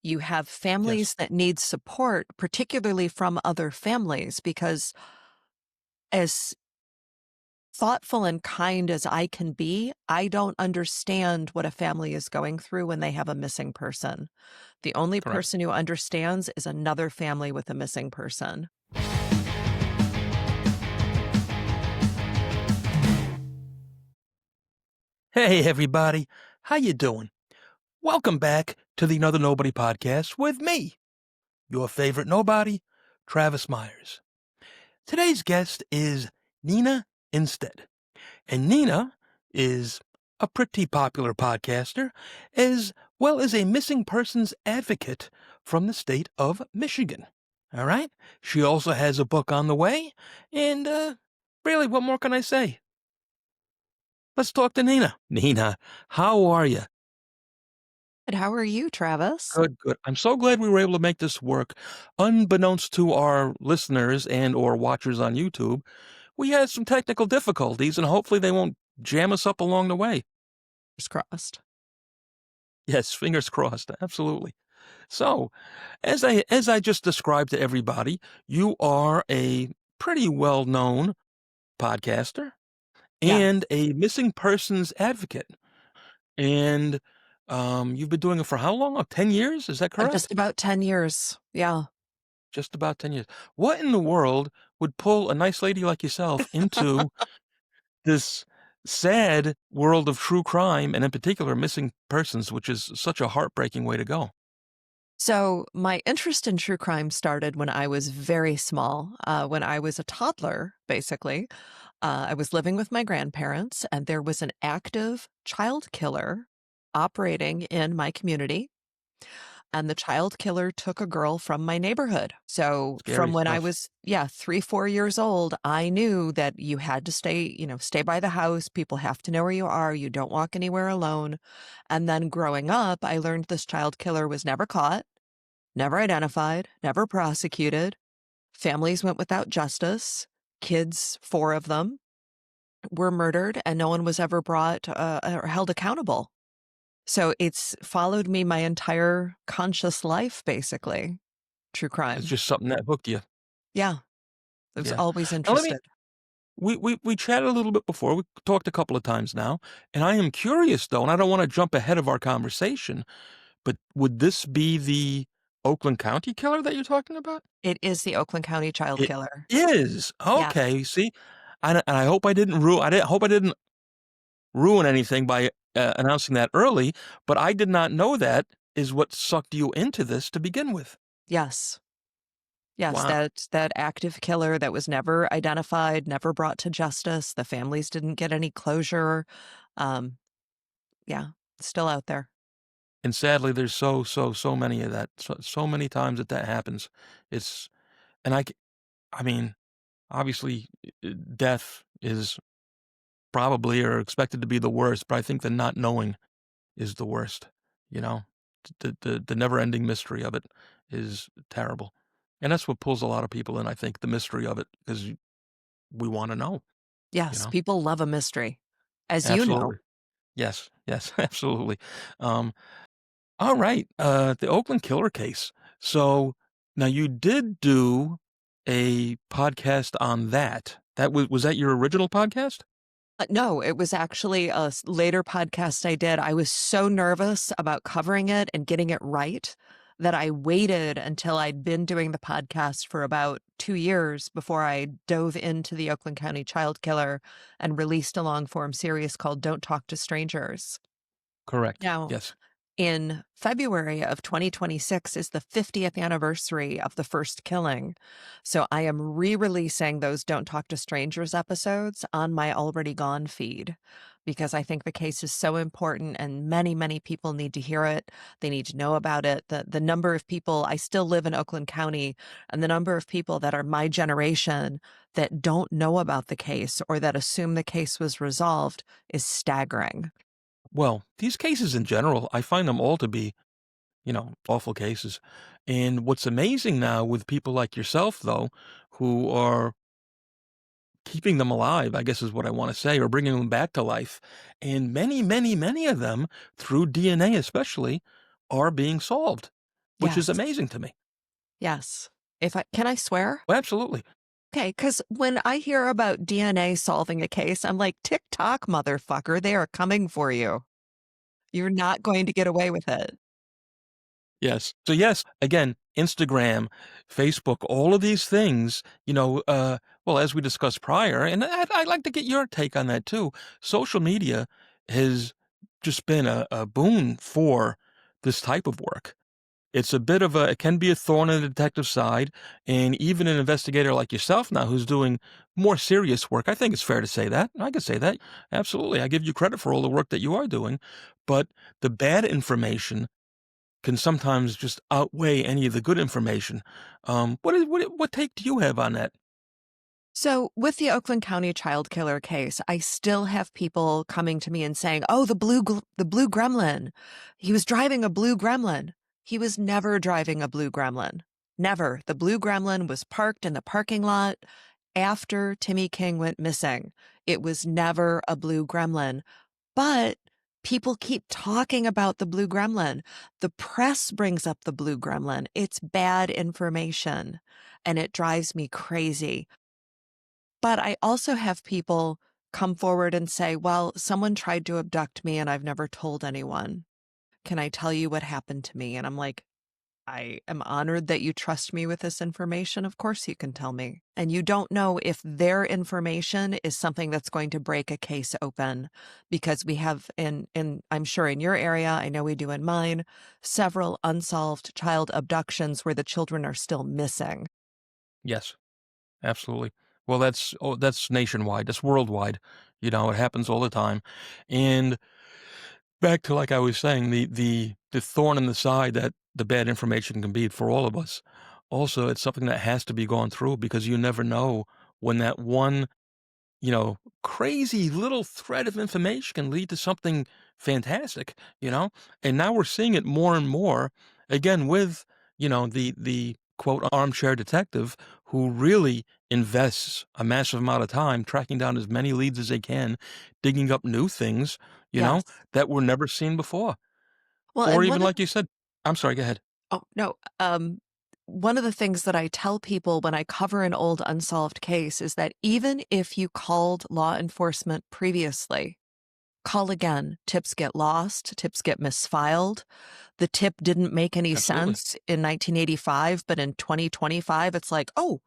You have Yes. families that need support, particularly from other families, because as thoughtful and kind as I can be, I don't understand what a family is going through when they have a missing person. The only Correct. person who understands is another family with a missing person. Hey, everybody. How you doing? Welcome back to the Another Nobody podcast with me, your favorite nobody, Travis Myers. Today's guest is Nina Innsted. And Nina is a pretty popular podcaster, as well as a missing persons advocate from the state of Michigan. All right? She also has a book on the way. And, really, what more can I say? Let's talk to Nina. Nina, how are you? And how are you, Travis? Good, good. I'm so glad we were able to make this work. Unbeknownst to our listeners and or watchers on YouTube, we had some technical difficulties, and hopefully they won't jam us up along the way. Fingers crossed. Yes, fingers crossed. Absolutely. So, as I just described to everybody, you are a pretty well-known podcaster Yeah, and a missing persons advocate. And you've been doing it for how long? 10 years? Is that correct? just about 10 years. Yeah. Just about 10 years. What in the world would pull a nice lady like yourself into this sad world of true crime and in particular missing persons, which is such a heartbreaking way to go? So, my interest in true crime started when I was very small, when I was a toddler, basically. I was living with my grandparents, and there was an active child killer operating in my community. And the child killer took a girl from my neighborhood. So, Scary from when I stuff. was, yeah, 3, 4 years old, I knew that you had to stay, stay by the house. People have to know where you are. You don't walk anywhere alone. And then growing up, I learned this child killer was never caught, never identified, never prosecuted. Families went without justice. Kids, 4 of them, were murdered, and no one was ever brought or held accountable. So it's followed me my entire conscious life, basically. True It's crime. just something that hooked you. Yeah, I was Yeah. always Now let me interested. we chatted a little bit before. We talked a couple of times now, and I am curious though, and I don't want to jump ahead of our conversation, but would this be the Oakland County killer that you're talking about? It is the Oakland County child It killer. is. Yes. Okay, see? And I hope I didn't ruin anything by, announcing that early, but I did not know that is what sucked you into this to begin with. Yes. Yes, Wow. that active killer that was never identified, never brought to justice. The families didn't get any closure. Um, yeah, still out there. And sadly, there's so many of that. So many times that happens. It's and I mean, obviously, death is probably or expected to be the worst, but I think the not knowing is the worst, you know? The never-ending mystery of it is terrible, and that's what pulls a lot of people in, I think, the mystery of it, 'cause we wanna know, you Yes, know? people love a mystery, as you know. Absolutely. Yes, yes, absolutely. Um, alright, the Oakland killer case. So, now you did do a podcast on that. That was that your original podcast? No, it was actually a later podcast I did. I was so nervous about covering it and getting it right that I waited until I'd been doing the podcast for about 2 years before I dove into the Oakland County child killer and released a long form series called Don't Talk to Strangers. Correct. Now, Yes. in February of 2026 is the 50th anniversary of the first killing. So I am re-releasing those Don't Talk to Strangers episodes on my Already Gone feed because I think the case is so important and many, many people need to hear it. They need to know about it. The number of people, I still live in Oakland County, and the number of people that are my generation that don't know about the case or that assume the case was resolved is staggering. Well, these cases in general, I find them all to be, awful cases. And what's amazing now with people like yourself, though, who are keeping them alive, I guess is what I want to say, or bringing them back to life. And many, many, many of them, through DNA especially, are being solved. which is Yes. amazing to me. Yes. If I can I swear? Well, absolutely. Okay, because when I hear about DNA solving a case, I'm like, "TikTok, motherfucker, they are coming for you. You're not going to get away with it." Yes. So yes, again, Instagram, Facebook, all of these things, well, as we discussed prior, and I'd like to get your take on that too. Social media has just been a boon for this type of work. It's a bit of a, it can be a thorn in the detective side, and even an investigator like yourself now who's doing more serious work. I think it's fair to say that. I could say that. Absolutely. I give you credit for all the work that you are doing, but the bad information can sometimes just outweigh any of the good information. What take do you have on that? So, with the Oakland County child killer case, I still have people coming to me and saying, "Oh, the blue gremlin. He was driving a blue gremlin." He was never driving a blue gremlin. Never. The blue gremlin was parked in the parking lot after Timmy King went missing. It was never a blue gremlin. But people keep talking about the blue gremlin. The press brings up the blue gremlin. It's bad information, and it drives me crazy. But I also have people come forward and say, "Well, someone tried to abduct me and I've never told anyone. Can I tell you what happened to me?" And I'm like, "I am honored that you trust me with this information. Of course you can tell me." And you don't know if their information is something that's going to break a case open, because we have in I'm sure in your area, I know we do in mine, several unsolved child abductions where the children are still missing. Yes, absolutely. Well, that's nationwide. That's worldwide. It happens all the time. And back to like I was saying, the thorn in the side that the bad information can be for all of us. Also, it's something that has to be gone through because you never know when that one crazy little thread of information can lead to something fantastic. And now we're seeing it more and more again with, the quote armchair detective who really invests a massive amount of time tracking down as many leads as they can, digging up new things, Yes. that were never seen before. Well, Or and even like you said, I'm sorry, go ahead. no, one of the things that I tell people when I cover an old unsolved case is that even if you called law enforcement previously, call again. Tips get lost, tips get misfiled. The tip didn't make any Absolutely. sense in 1985, but in 2025, it's like, oh,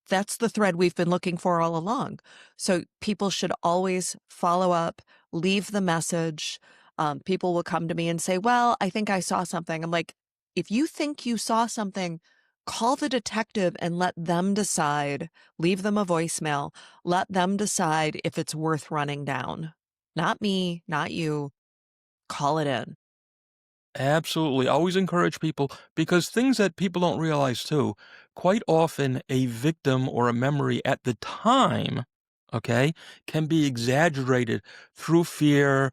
that's the thread we've been looking for all along. So people should always follow up, leave the message. People will come to me and say, well, I think I saw something. I'm like, if you think you saw something, call the detective and let them decide. Leave them a voicemail. Let them decide if it's worth running down. Not me, not you. Call it in. Absolutely. Always encourage people because things that people don't realize too, quite often a victim or a memory at the time, okay, can be exaggerated through fear,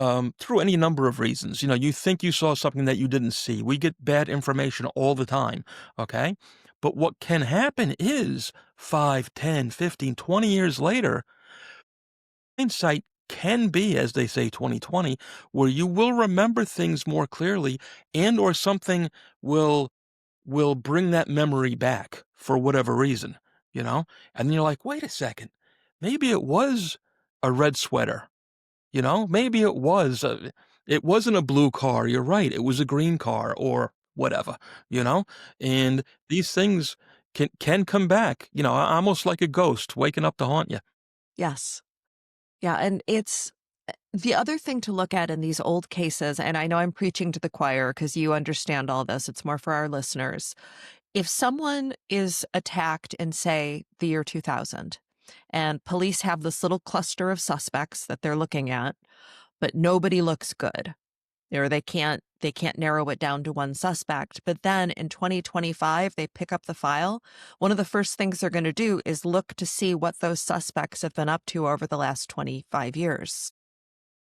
through any number of reasons. You think you saw something that you didn't see. We get bad information all the time, okay? But what can happen is 5, 10, 15, 20 years later, hindsight can be, as they say, 2020, where you will remember things more clearly and or something will bring that memory back for whatever reason, you know? And then you're like, "Wait a second. Maybe it was a red sweater, Maybe it wasn't a blue car. You're right. It was a green car or whatever, you know? And these things can come back, almost like a ghost waking up to haunt you." Yes. Yeah, and it's the other thing to look at in these old cases, and I know I'm preaching to the choir because you understand all this, it's more for our listeners. If someone is attacked in, say, the year 2000, and police have this little cluster of suspects that they're looking at, but nobody looks good, or they can't narrow it down to one suspect. But then in 2025, they pick up the file. One of the first things they're going to do is look to see what those suspects have been up to over the last 25 years.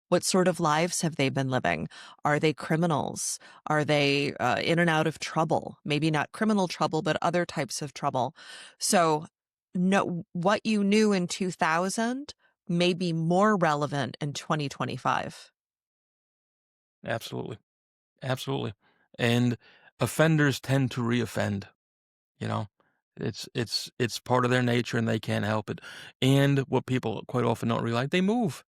What sort of lives have they been living? Are they criminals? Are they in and out of trouble? Maybe not criminal trouble, but other types of trouble. So, no, what you knew in 2000 may be more relevant in 2025. Absolutely. Absolutely. And offenders tend to reoffend. You know, it's part of their nature and they can't help it. And what people quite often don't realize, they move.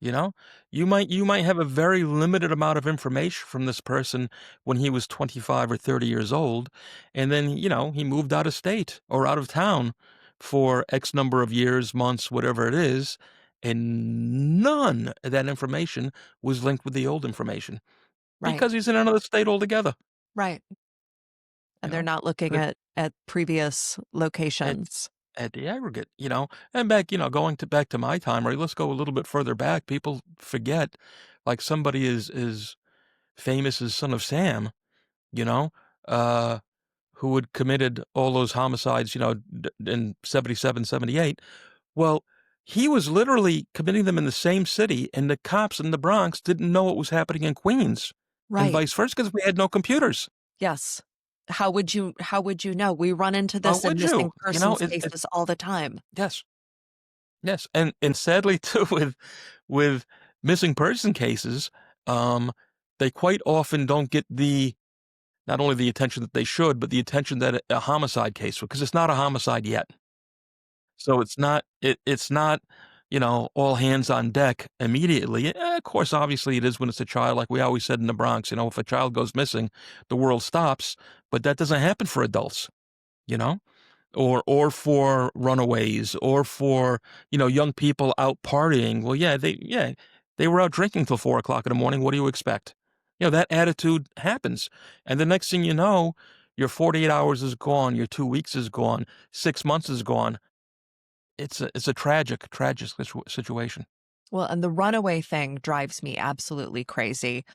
You know, you might have a very limited amount of information from this person when he was 25 or 30 years old, and then he moved out of state or out of town for X number of years, months, whatever it is, and none of that information was linked with the old information Right. because he's in another state altogether. Right. You And they're know, not looking but at previous at locations. At the aggregate, and back, going to back to my time, right? Let's go a little bit further back. People forget, like somebody is famous as Son of Sam, you know, uh, who had committed all those homicides, in 77, 78. Well, he was literally committing them in the same city, and the cops in the Bronx didn't know what was happening in Queens, and Right. vice versa, because we had no computers. Yes. How would you know? We run into How this in would you? missing persons cases all the time. Yes. Yes, and sadly too with missing person cases, um, they quite often don't get the not only the attention that they should, but the attention that a homicide case would, because it's not a homicide yet. So it's not, all hands on deck immediately. Of course, obviously it is when it's a child, like we always said in the Bronx, if a child goes missing, the world stops, but that doesn't happen for adults, you know? Or for runaways or for, young people out partying. Well, they were out drinking till 4 o'clock in the morning. What do you expect? That attitude happens. And the next thing you know, your 48 hours is gone, your 2 weeks is gone, 6 months is gone. It's a tragic situation. Well, and the runaway thing drives me absolutely crazy.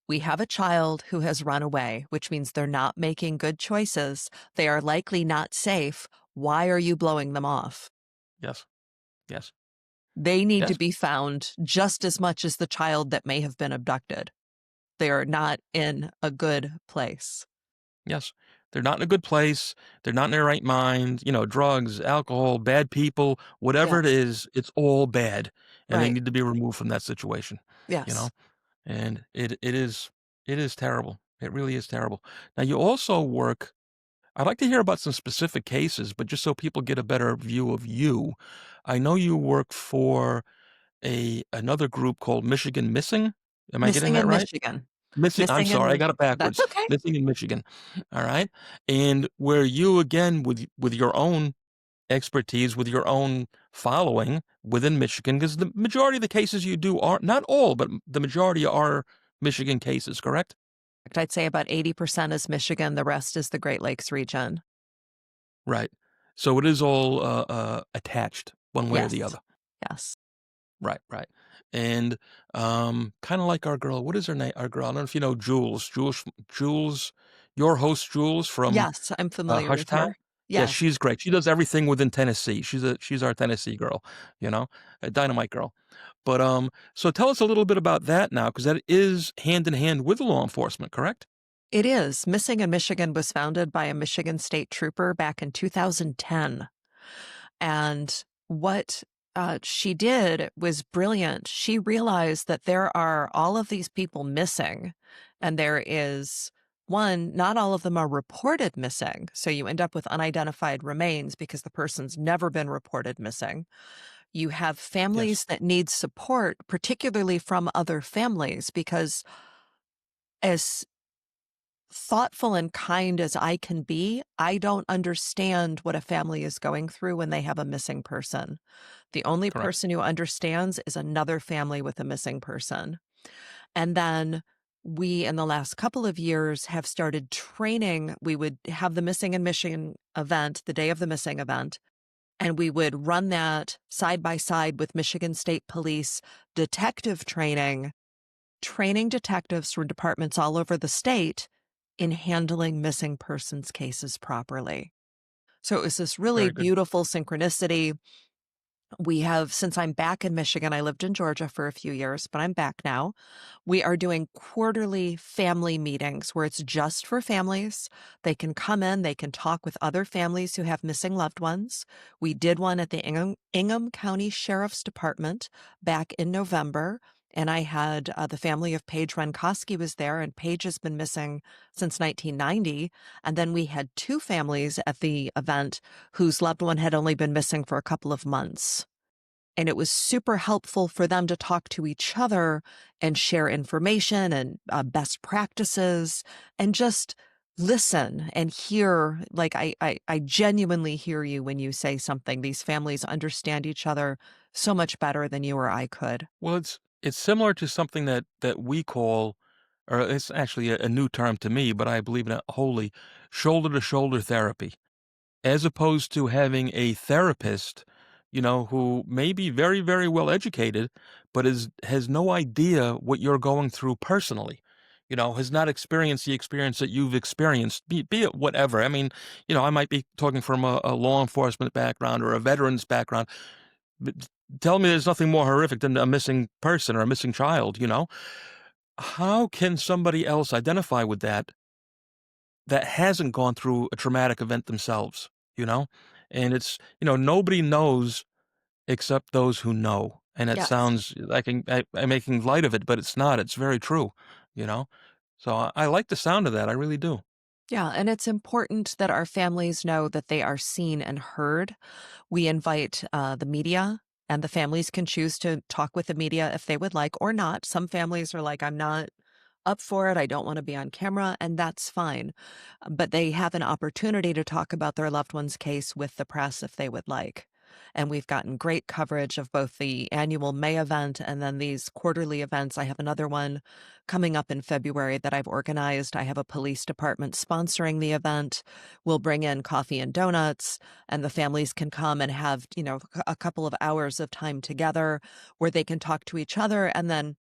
We have a child who has run away, which means they're not making good choices. They are likely not safe. Why are you blowing them off? Yes. Yes. They need to Yes. be found just as much as the child that may have been abducted. They are not in a good place. Yes. They're not in a good place. They're not in their right mind. Drugs, alcohol, bad people, whatever it Yes. is, it's all bad. And they Right. need to be removed from that situation, you know? Yes. And it is terrible. It really is terrible. Now you also work I'd like to hear about some specific cases, but just so people get a better view of you, I know you work for another group called Michigan Missing. Am I getting Missing that in right? Michigan. Missing I'm Missing sorry, I in got it That's backwards. okay. Missing in Michigan. All right? And where you again with your own expertise, with your own following within Michigan, because the majority of the cases you do are not all, but the majority are Michigan cases, correct? I'd say about 80% is Michigan, the rest is the Great Lakes region. Right. So it is all, attached one way or the Yes. other. Yes. Right, right. And, kinda like our girl, what is her name? Our girl, I don't know if you know Jules, your host Jules from, Yes, I'm familiar with Hushtown? her. Yeah, Yes. she's great. She does everything within Tennessee. She's our Tennessee girl, a dynamite girl. But, so tell us a little bit about that now, because that is hand in hand with law enforcement, correct? It is. Missing in Michigan was founded by a Michigan state trooper back in 2010. And what she did was brilliant. She realized that there are all of these people missing, and there is one, not all of them are reported missing. So you end up with unidentified remains because the person's never been reported missing. You have Yes, families that need support, particularly from other families, because as thoughtful and kind as I can be, I don't understand what a family is going through when they have a missing person. The only correct. person who understands is another family with a missing person. And then we, in the last couple of years, have started training. We would have the Missing in Michigan event, the day of the missing event, and we would run that side by side with Michigan State Police detective training, training detectives from departments all over the state in handling missing persons cases properly. So it was this really Very good. beautiful synchronicity. We have, since I'm back in Michigan, I lived in Georgia for a few years, but I'm back now. We are doing quarterly family meetings where it's just for families. They can come in, they can talk with other families who have missing loved ones. We did one at the Ingham County Sheriff's Department back in November, and I had, the family of Paige Renkoski was there, and Paige has been missing since 1990, and then we had 2 families at the event whose loved one had only been missing for a couple of months. And it was super helpful for them to talk to each other and share information and best practices and just listen and hear. Like, I genuinely hear you when you say something. These families understand each other so much better than you or I could. Well, it's similar to something that we call, or it's actually a new term to me, but I believe in it wholly, shoulder to shoulder therapy. As opposed to having a therapist, who may be very, very well educated, but has no idea what you're going through personally, has not experienced the experience that you've experienced, be it whatever. I mean, I might be talking from a law enforcement background or a veteran's background. But tell me there's nothing more horrific than a missing person or a missing child. How can somebody else identify with that hasn't gone through a traumatic event themselves, you know? And it's, nobody knows except those who know. And it Yes. sounds like I'm making light of it, but it's not. It's very true, you know? So I like the sound of that. I really do. Yeah. And it's important that our families know that they are seen and heard. We invite the media, and the families can choose to talk with the media if they would like or not. Some families are like, I'm not up for it. I don't want to be on camera, and that's fine. But they have an opportunity to talk about their loved one's case with the press if they would like. And we've gotten great coverage of both the annual May event and then these quarterly events. I have another one coming up in February that I've organized. I have a police department sponsoring the event. We'll bring in coffee and donuts, and the families can come and have, a couple of hours of time together where they can talk to each other and then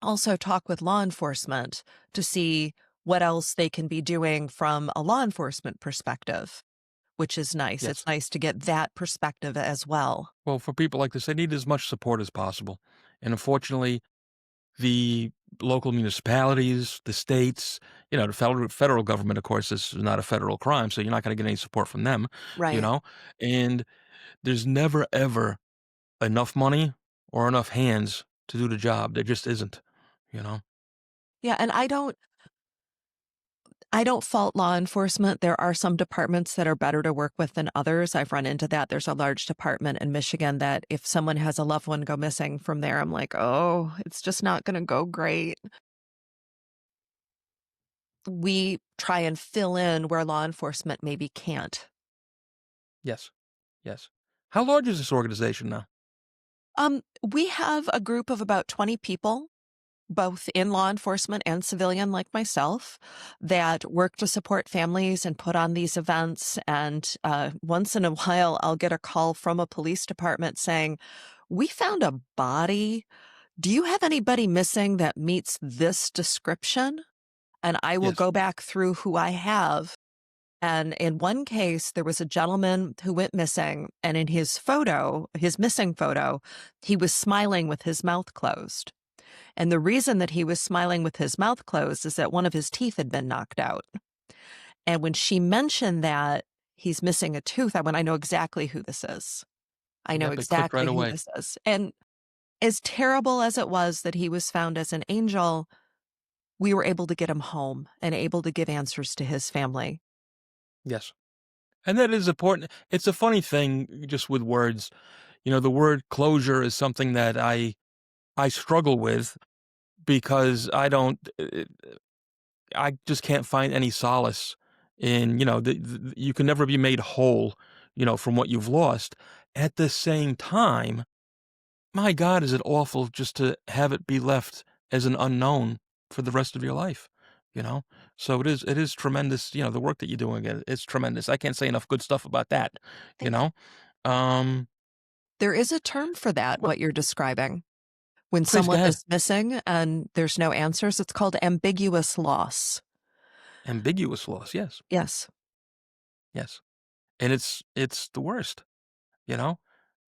also talk with law enforcement to see what else they can be doing from a law enforcement perspective, which is nice. It's Yes. nice to get that perspective as well. Well, for people like this, they need as much support as possible. And unfortunately, the local municipalities, the states, the federal government, of course, this is not a federal crime, so you're not going to get any support from them, you Right. know? And there's never, ever enough money or enough hands to do the job. There just isn't, you know? Yeah, and I don't fault law enforcement. There are some departments that are better to work with than others. I've run into that. There's a large department in Michigan that if someone has a loved one go missing from there, I'm like, "Oh, it's just not gonna go great." We try and fill in where law enforcement maybe can't. Yes. Yes. How large is this organization now? We have a group of about 20 people, both in law enforcement and civilian like myself, that work to support families and put on these events. And once in a while, I'll get a call from a police department saying, "We found a body. Do you have anybody missing that meets this description?" And I will Yes. go back through who I have. And in one case, there was a gentleman who went missing, and in his photo, his missing photo, he was smiling with his mouth closed. And the reason that he was smiling with his mouth closed is that one of his teeth had been knocked out. And when she mentioned that he's missing a tooth, I went, I know exactly who this is. I know Yep, it clicked right exactly who away. this is. And as terrible as it was that he was found as an angel, we were able to get him home and able to give answers to his family. Yes. And that is important. It's a funny thing just with words. The word closure is something that I struggle with because I just can't find any solace in, you can never be made whole, from what you've lost. At the same time, my God, is it awful just to have it be left as an unknown for the rest of your life, you know? So it is tremendous, the work that you're doing is tremendous. I can't say enough good stuff about that, you Thank you. know? Um, There is a term for that, what what you're describing. When please go someone ahead. is missing and there's no answers, it's called ambiguous loss. Ambiguous loss, yes, Yes. yes. And it's the worst, you know?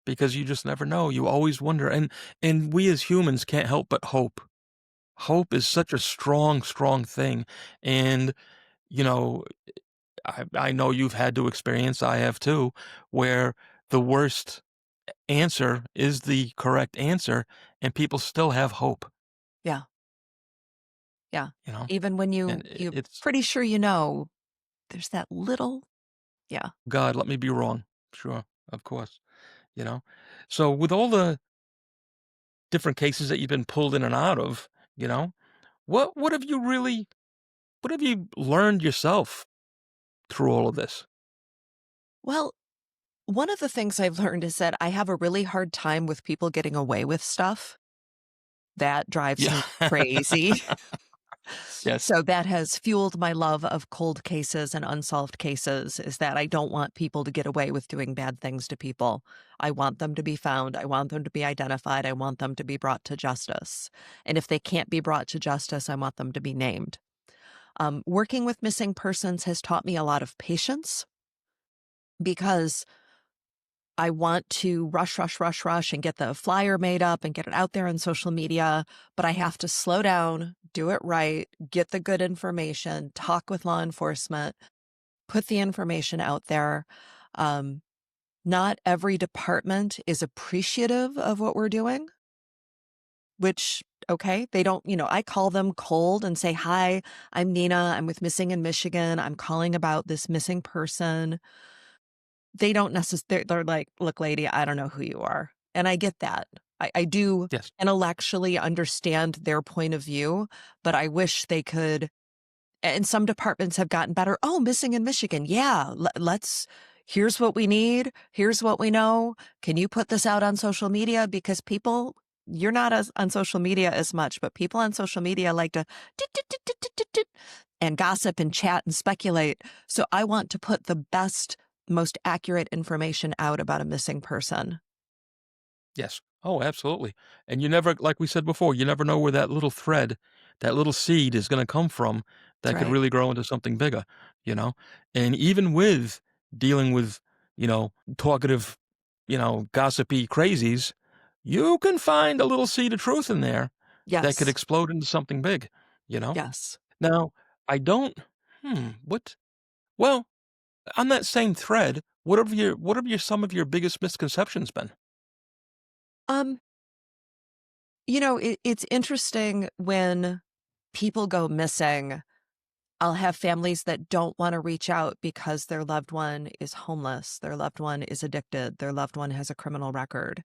Because you just never know. You always wonder, and we as humans can't help but hope. Hope is such a strong, strong thing, and, you know, I know you've had to experience, I have too, where the worst answer is the correct answer, and people still have hope, Yeah, yeah. you know? Even when And you it's, pretty sure you know, there's that little yeah. God, let me be wrong. Sure, of course, you know? So with all the different cases that you've been pulled in and out of, you know, what have you really what have you learned yourself through all of this? Well, one of the things I've learned is that I have a really hard time with people getting away with stuff. That drives Yeah. me crazy. Yes. So that has fueled my love of cold cases and unsolved cases, is that I don't want people to get away with doing bad things to people. I want them to be found. I want them to be identified. I want them to be brought to justice. And if they can't be brought to justice, I want them to be named. Working with missing persons has taught me a lot of patience because I want to rush, rush, rush, rush and get the flyer made up and get it out there on social media, but I have to slow down, do it right, get the good information, talk with law enforcement, put the information out there. Um, Not every department is appreciative of what we're doing, which, okay, they don't, I call them cold and say, "Hi, I'm Nina. I'm with Missing in Michigan. I'm calling about this missing person." They don't necessarily, they're like, "Look, lady, I don't know who you are." And I get that. I do Yes. intellectually understand their point of view, but I wish they could, and some departments have gotten better. "Oh, missing in Michigan. Yeah, let's, here's what we need. Here's what we know. Can you put this out on social media?" Because people, you're not as on social media as much, but people on social media like to tit, tit, tit, tit, tit, tit, tit, and gossip and chat and speculate. So I want to put the best, most accurate information out about a missing person. Yes. Oh, absolutely. And you never, like we said before, you never know where that little thread, that little seed is gonna come from That's that could right. really grow into something bigger, you know? And even with dealing with, talkative, gossipy crazies, you can find a little seed of truth in there that could Yes. explode into something big, you know? Yes. Now, I don't what well, on that same thread, what have your some of your biggest misconceptions been? Um, it's interesting when people go missing. I'll have families that don't want to reach out because their loved one is homeless, their loved one is addicted, their loved one has a criminal record.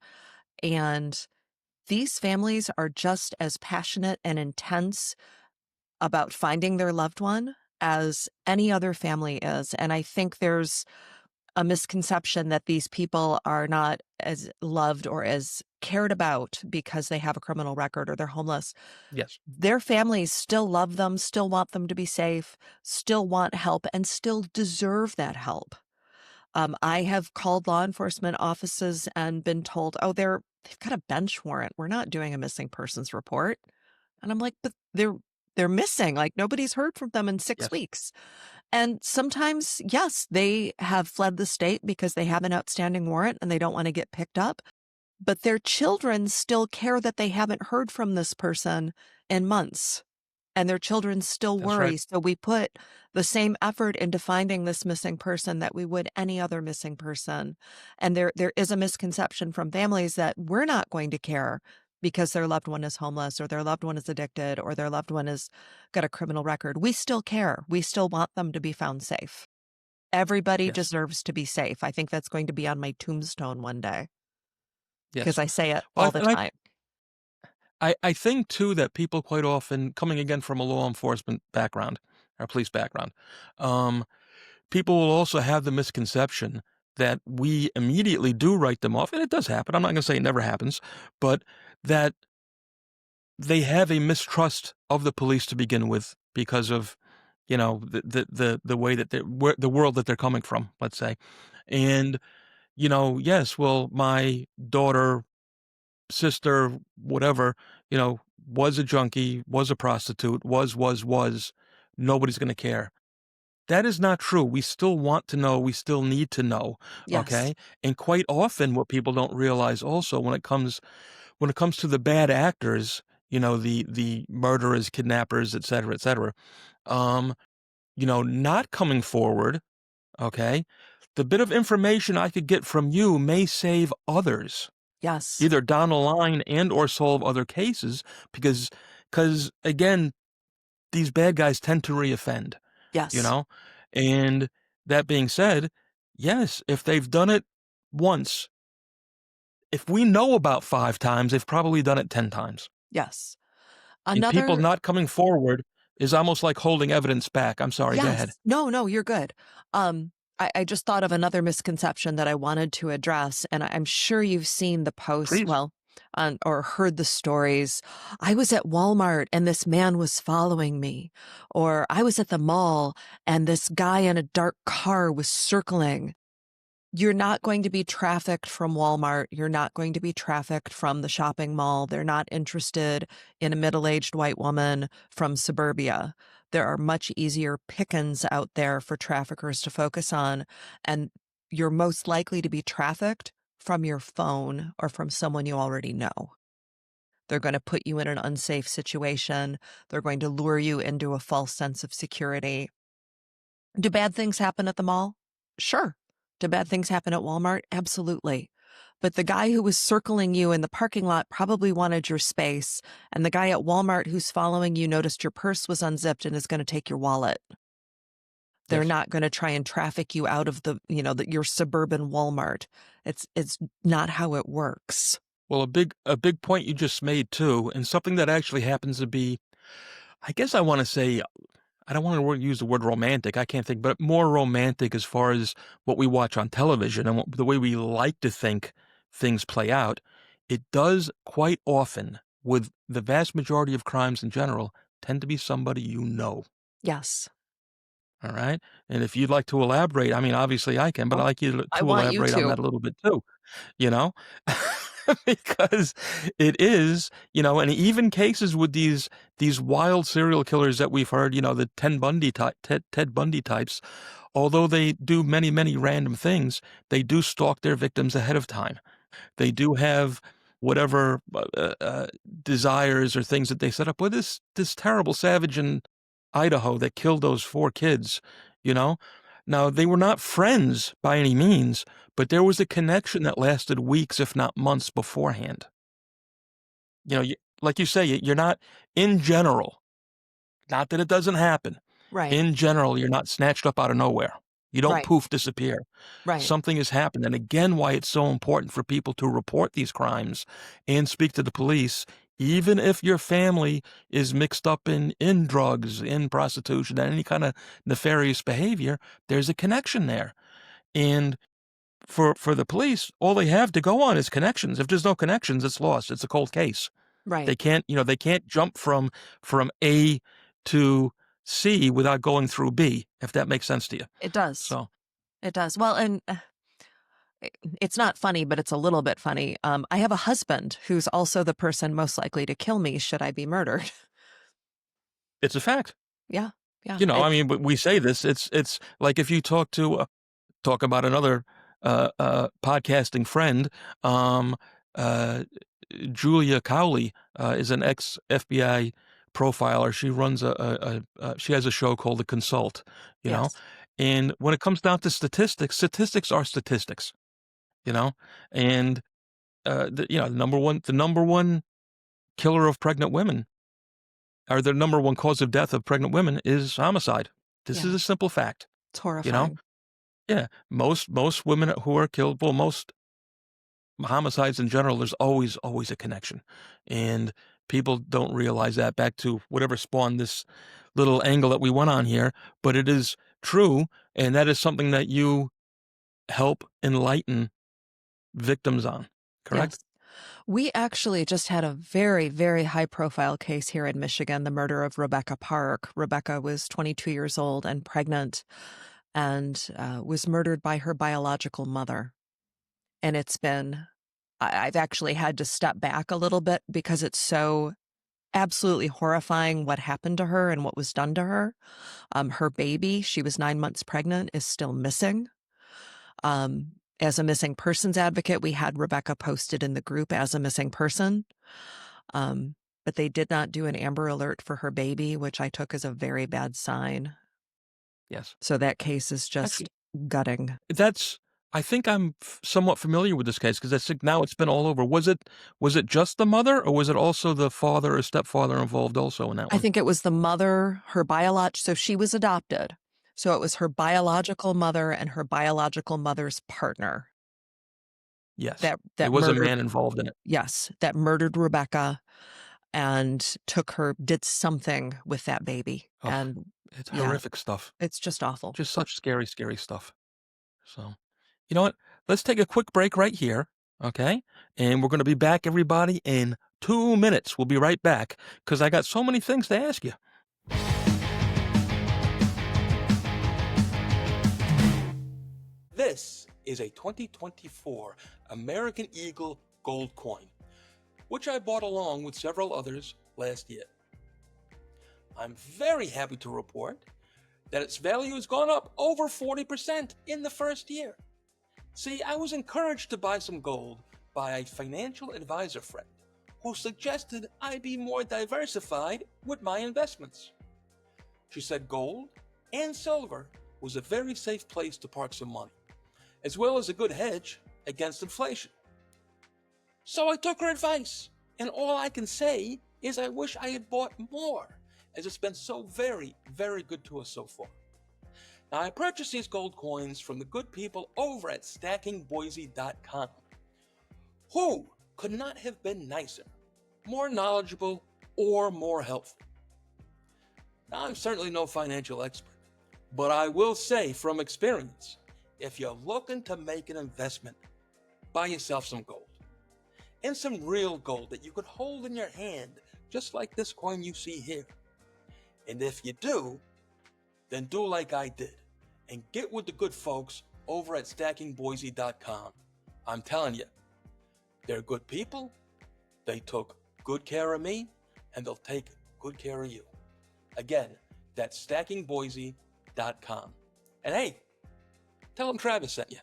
And these families are just as passionate and intense about finding their loved one as any other family is. And I think there's a misconception that these people are not as loved or as cared about because they have a criminal record or they're homeless. Yes. Their families still love them, still want them to be safe, still want help, and still deserve that help. I have called law enforcement offices and been told, "Oh, they've got a bench warrant. We're not doing a missing persons report." And I'm like, "But they're missing. Like nobody's heard from them in six Yes. weeks." And sometimes, yes, they have fled the state because they have an outstanding warrant and they don't want to get picked up. But their children still care that they haven't heard from this person in months, and their children still That's right. worry. So we put the same effort into finding this missing person that we would any other missing person. And there is a misconception from families that we're not going to care because their loved one is homeless or their loved one is addicted or their loved one has got a criminal record. We still care. We still want them to be found safe. Everybody Yes. deserves to be safe. I think that's going to be on my tombstone one day because Yes. I say it Well, all the and time. I think too that people quite often, coming again from a law enforcement background or police background, um, people will also have the misconception that we immediately do write them off, and it does happen. I'm not gonna say it never happens, but that they have a mistrust of the police to begin with because of, the way that the world that they're coming from, let's say. And, yes, well, my daughter, sister, whatever, was a junkie, was a prostitute, was, nobody's gonna care. That is not true. We still want to know, we still need to know, Yes. okay? And quite often what people don't realize also when it comes to the bad actors, the murderers, kidnappers, et cetera, not coming forward, okay? the bit of information I could get from you may save others, Yes. either down the line and or solve other cases because again, these bad guys tend to reoffend, you Yes. know? And that being said, yes, if they've done it once, if we know about 5 times, they've probably done it 10 times. Yes. And people Another not coming forward is almost like holding evidence back. I'm sorry, go ahead. Yes. No, no, you're good. I just thought of another misconception that I wanted to address, and I'm sure you've seen the posts, Please. well, or heard the stories. I was at Walmart and this man was following me, or I was at the mall and this guy in a dark car was circling. You're not going to be trafficked from Walmart. You're not going to be trafficked from the shopping mall. They're not interested in a middle-aged white woman from suburbia. There are much easier pickings out there for traffickers to focus on, and you're most likely to be trafficked from your phone or from someone you already know. They're going to put you in an unsafe situation. They're going to lure you into a false sense of security. Do bad things happen at the mall? Sure. Do bad things happen at Walmart? Absolutely. But the guy who was circling you in the parking lot probably wanted your space, and the guy at Walmart who's following you noticed your purse was unzipped and is going to take your wallet. They're Yes. not going to try and traffic you out of your suburban Walmart. It's not how it works. Well, a big point you just made too, and something that actually happens to be, I guess I wanna say, I don't wanna use the word romantic, I can't think, but more romantic as far as what we watch on television and the way we like to think things play out. It does quite often, with the vast majority of crimes in general, tend to be somebody you know, Yes. all right? And if you'd like to elaborate, I mean, obviously I can, but I'd Oh, like you to I to want you elaborate on to. that a little bit too. You know? Because it is, and even cases with these wild serial killers that we've heard, the Ted Bundy types, although they do many, many random things, they do stalk their victims ahead of time. They do have whatever, desires or things that they set up. With this terrible savage in Idaho that killed those 4 kids, you know? Now, they were not friends by any means, but there was a connection that lasted weeks, if not months beforehand. You like you say, you're not in general, not that it doesn't happen. Right. In general, you're not snatched up out of nowhere. You don't Right. poof disappear. Right. Something has happened, and again, why it's so important for people to report these crimes and speak to the police, even if your family is mixed up in drugs, in prostitution, and any kinda nefarious behavior, there's a connection there, and for the police, all they have to go on is connections. If there's no connections, it's lost. It's a cold case. Right. They can't jump from A to C without going through B, if that makes sense to you. It does. So, It does. Well, and it's not funny, but it's a little bit funny. I have a husband who's also the person most likely to kill me should I be murdered. it's a fact. Yeah, yeah. I mean, but we say this, it's like if you talk about another, podcasting friend, um, uh, Julia Cowley, is an ex-FBI profiler. She runs she has a show called The Consult, you know? Yes, And when it comes down to statistics, statistics are statistics, you know? And, the number one killer of pregnant women, or the number one cause of death of pregnant women is homicide. This is yeah. a simple fact, It's you know? horrifying. Yeah, most women who are killed, well, most homicides in general, there's always a connection, and people don't realize that. Back to whatever spawned this little angle that we went on here, but it is true, and that is something that you help enlighten victims on, correct? Yes. We actually just had a very, very high profile case here in Michigan, the murder of Rebecca Park. Rebecca was 22 years old and pregnant and was murdered by her biological mother. And I've actually had to step back a little bit because it's so absolutely horrifying what happened to her and what was done to her. Her baby, she was 9 months pregnant, is still missing. As a missing persons advocate, we had Rebecca posted in the group as a missing person. But they did not do an Amber Alert for her baby, which I took as a very bad sign. Yes. So that case is Actually, just gutting. I think I'm somewhat familiar with this case because now it's been all over. Was it just the mother, or was it also the father or stepfather involved also in that I one? think it was the mother, so she was adopted. So it was her biological mother and her biological mother's partner Yes. There that was a murdered, man involved in it. yes, that murdered Rebecca and did something with that baby. Oh, And it's yeah, horrific stuff. it's just awful. Just such scary, scary stuff. So, you know what? Let's take a quick break right here, okay? And we're going to be back, everybody, in 2 minutes. We'll be right back because I got so many things to ask you. This is a 2024 American Eagle gold coin, which I bought along with several others last year. I'm very happy to report that its value has gone up over 40% in the first year. See, I was encouraged to buy some gold by a financial advisor friend who suggested I be more diversified with my investments. She said gold and silver was a very safe place to park some money, as well as a good hedge against inflation. So I took her advice, and all I can say is I wish I had bought more, as it's been so very, very good to us so far. Now, I purchased these gold coins from the good people over at stackingboise.com, who could not have been nicer, more knowledgeable, or more helpful. Now, I'm certainly no financial expert, but I will say from experience, if you're looking to make an investment, buy yourself some gold. And some real gold that you could hold in your hand, just like this coin you see here. And if you do, then do like I did and get with the good folks over at stackingboise.com. I'm telling you, they're good people, they took good care of me, and they'll take good care of you. Again, that's stackingboise.com. And hey, tell them Travis sent you.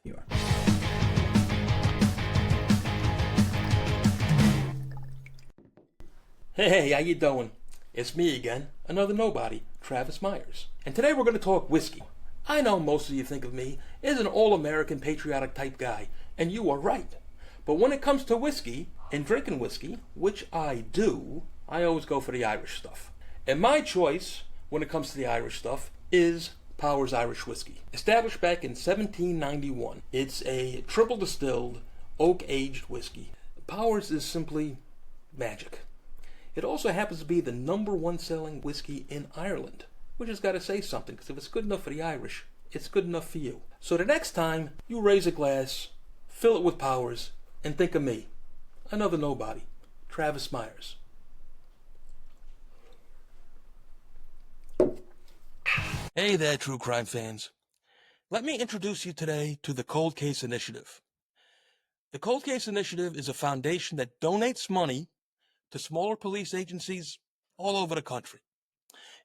Hey, how you doing? It's me again, another nobody, Travis Myers. And today we're going to talk whiskey. I know most of you think of me as an all-American patriotic type guy, and you are right. But when it comes to whiskey and drinking whiskey, which I do, I always go for the Irish stuff. And my choice when it comes to the Irish stuff is Powers Irish Whiskey. Established back in 1791, it's a triple distilled, oak-aged whiskey. Powers is simply magic. It also happens to be the #1 selling whiskey in Ireland, which has got to say something, because if it's good enough for the Irish, it's good enough for you. So the next time you raise a glass, fill it with Powers, and think of me, another nobody, Travis Myers. Hey there, true crime fans. Let me introduce you today to the Cold Case Initiative. The Cold Case Initiative is a foundation that donates money to smaller police agencies all over the country.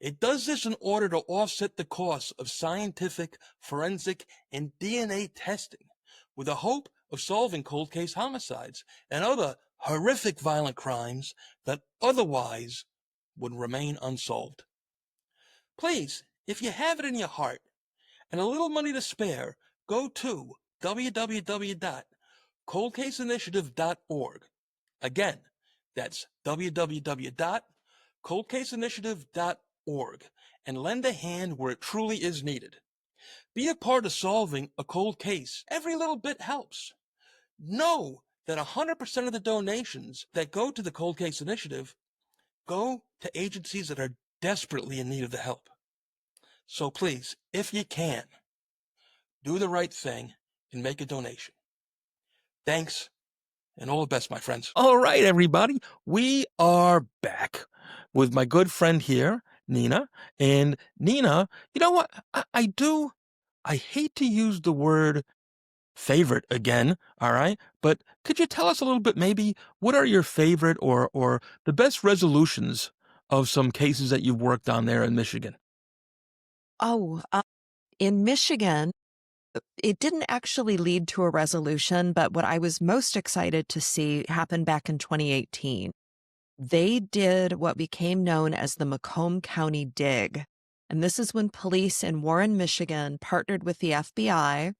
It does this in order to offset the costs of scientific, forensic, and DNA testing with the hope of solving cold case homicides and other horrific violent crimes that otherwise would remain unsolved. Please, if you have it in your heart and a little money to spare, go to www.coldcaseinitiative.org. Again, that's www.coldcaseinitiative.org, and lend a hand where it truly is needed. Be a part of solving a cold case. Every little bit helps. Know that 100% of the donations that go to the Cold Case Initiative go to agencies that are desperately in need of the help. So please, if you can, do the right thing and make a donation. Thanks, and all the best, my friends. All right, everybody. We are back with my good friend here, Nina. And Nina, you know what? I hate to use the word favorite again, all right? But could you tell us a little bit, maybe, what are your favorite or the best resolutions of some cases that you've worked on there in Michigan? Oh, in Michigan, it didn't actually lead to a resolution, but what I was most excited to see happened back in 2018. They did what became known as the Macomb County Dig. And this is when police in Warren, Michigan partnered with the FBI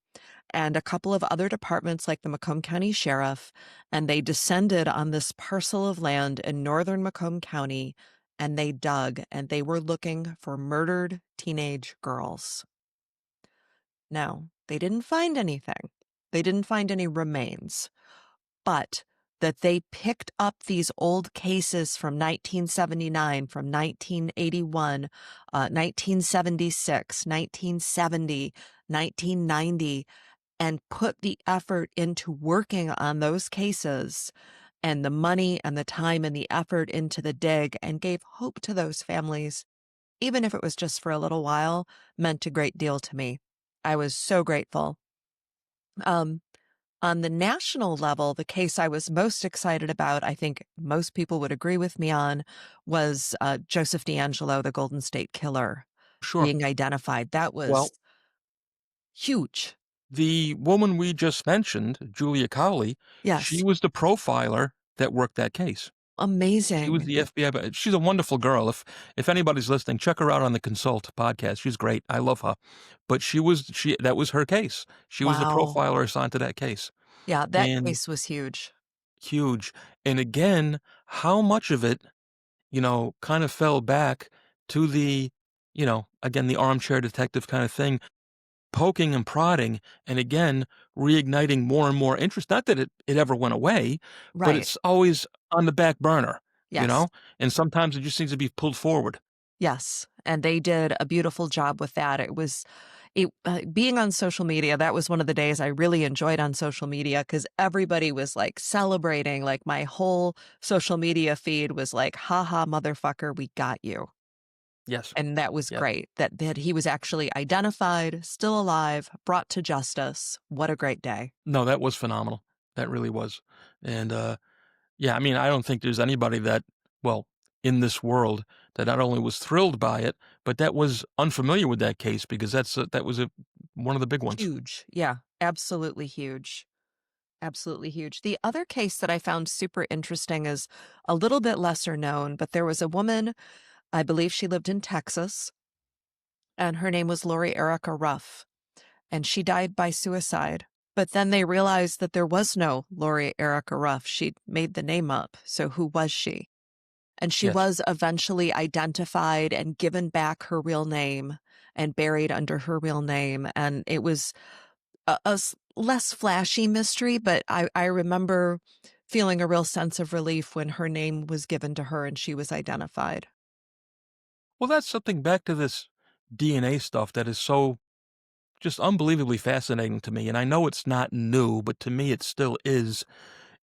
and a couple of other departments like the Macomb County Sheriff, and they descended on this parcel of land in northern Macomb County and they dug and they were looking for murdered teenage girls. Now, they didn't find anything. They didn't find any remains, but that they picked up these old cases from 1979, from 1981, 1976, 1970, 1990, and put the effort into working on those cases and the money and the time and the effort into the dig and gave hope to those families, even if it was just for a little while, meant a great deal to me. I was so grateful. Um, on the national level, the case I was most excited about, I think most people would agree with me on, was Joseph D'Angelo, the Golden State Killer, Sure. being identified. That was Well, huge. the woman we just mentioned, Julia Cowley, she Yes. was the profiler that worked that case. She was Amazing. the FBI, but she's a wonderful girl. If anybody's listening, check her out on the Consult podcast. She's great. I love her. But she that was her case. She was the Wow. profiler assigned to that case. Yeah, that And case was huge. huge. And again, how much of it, kind of fell back to the, again, the armchair detective kind of thing, poking and prodding, and again, reigniting more and more interest. Not that it ever went away, but Right. it's always on the back burner, you Yes. know? And sometimes it just needs to be pulled forward. Yes, and they did a beautiful job with that. Being on social media, that was one of the days I really enjoyed on social media because everybody was, like, celebrating, like, my whole social media feed was like, "Ha ha, motherfucker, we got you." Yes. And that was Yes. great that he was actually identified, still alive, brought to justice. What a great day. No, that was phenomenal. That really was. And, yeah, I mean, I don't think there's anybody that, well, in this world that not only was thrilled by it, but that was unfamiliar with that case because that was one of the big ones. Huge. Yeah, absolutely huge. Absolutely huge. The other case that I found super interesting is a little bit lesser known, but there was a woman, I believe she lived in Texas, and her name was Lori Erica Ruff, and she died by suicide. But then they realized that there was no Lori Erica Ruff. She'd made the name up. So who was she? And she Yes. was eventually identified and given back her real name and buried under her real name. And it was less flashy mystery, but I remember feeling a real sense of relief when her name was given to her and she was identified. Well, that's something back to this DNA stuff that is so just unbelievably fascinating to me. And I know it's not new, but to me, it still is.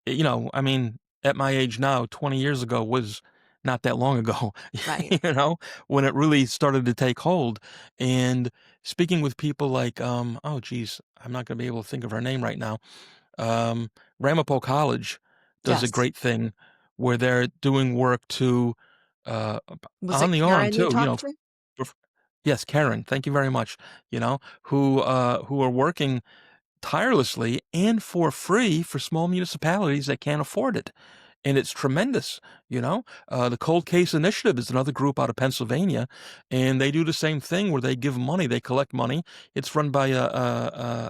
I mean, at my age now, 20 years ago was not that long ago, Right. when it really started to take hold. And speaking with people like, oh, geez, I'm not going to be able to think of her name right now. Um, Ramapo College does a Yes. great thing where they're doing work to, Was on it the arm Karen you too, talked to? yes, Karen, thank you very much, who are working tirelessly and for free for small municipalities that can't afford it. And it's tremendous. The Cold Case Initiative is another group out of Pennsylvania, and they do the same thing where they give money, they collect money. It's run by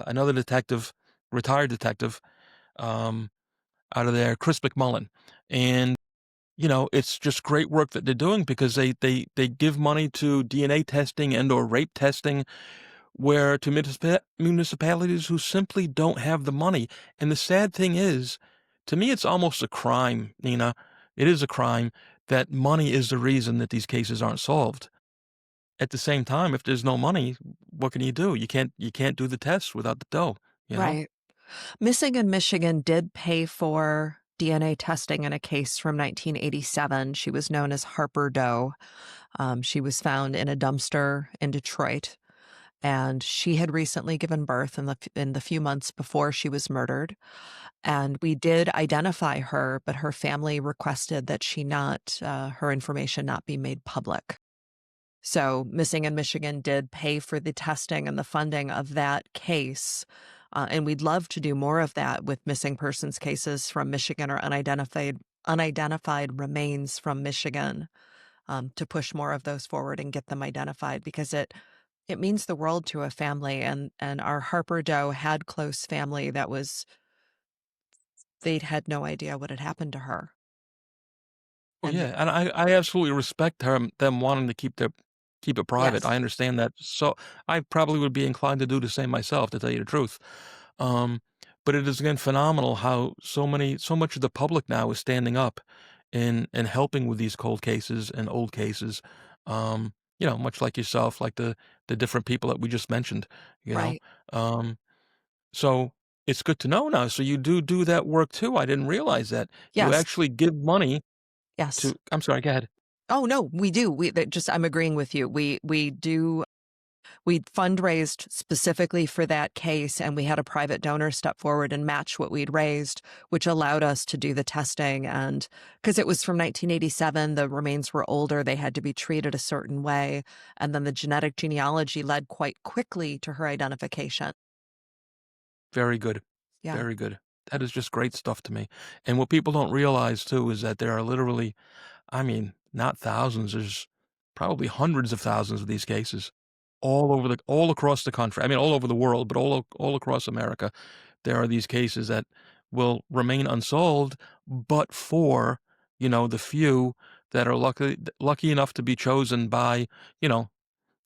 another detective, retired detective, um, out of there, Chris McMullen. And it's just great work that they're doing because they give money to DNA testing and or rape testing where to municipalities who simply don't have the money. And the sad thing is, to me, it's almost a crime, Nina. It is a crime that money is the reason that these cases aren't solved. At the same time, if there's no money, what can you do? You can't do the tests without the dough, you know? Right. Missing in Michigan did pay for DNA testing in a case from 1987. She was known as Harper Doe. She was found in a dumpster in Detroit, and she had recently given birth in the few months before she was murdered. And we did identify her, but her family requested that her information not be made public. So Missing in Michigan did pay for the testing and the funding of that case. And we'd love to do more of that with missing persons cases from Michigan or unidentified remains from Michigan. to push more of those forward and get them identified because it means the world to a family. And our Harper Doe had close family that was they'd had no idea what had happened to her. Oh, And yeah, and I absolutely respect them wanting to keep it private. I yes, understand that, so I probably would be inclined to do the same myself, to tell you the truth. Um, but it is, again, phenomenal how so much of the public now is standing up and helping with these cold cases and old cases, much like yourself, like the different people that we just mentioned, you know? right. Um, so it's good to know now. So you do that work too, I didn't realize that. You Yes, actually give money yes. to I'm sorry, go ahead. Oh no, we do. We that just I'm agreeing with you. We do we fundraised specifically for that case, and we had a private donor step forward and match what we'd raised, which allowed us to do the testing. And because it was from 1987, the remains were older, they had to be treated a certain way. And then the genetic genealogy led quite quickly to her identification. Very good. Yeah. Very good. That is just great stuff to me. And what people don't realize too is that there are literally, I mean, not thousands, there's probably hundreds of thousands of these cases all across the country. I mean, all over the world, but all across America. There are these cases that will remain unsolved, but for, the few that are lucky enough to be chosen by, you know,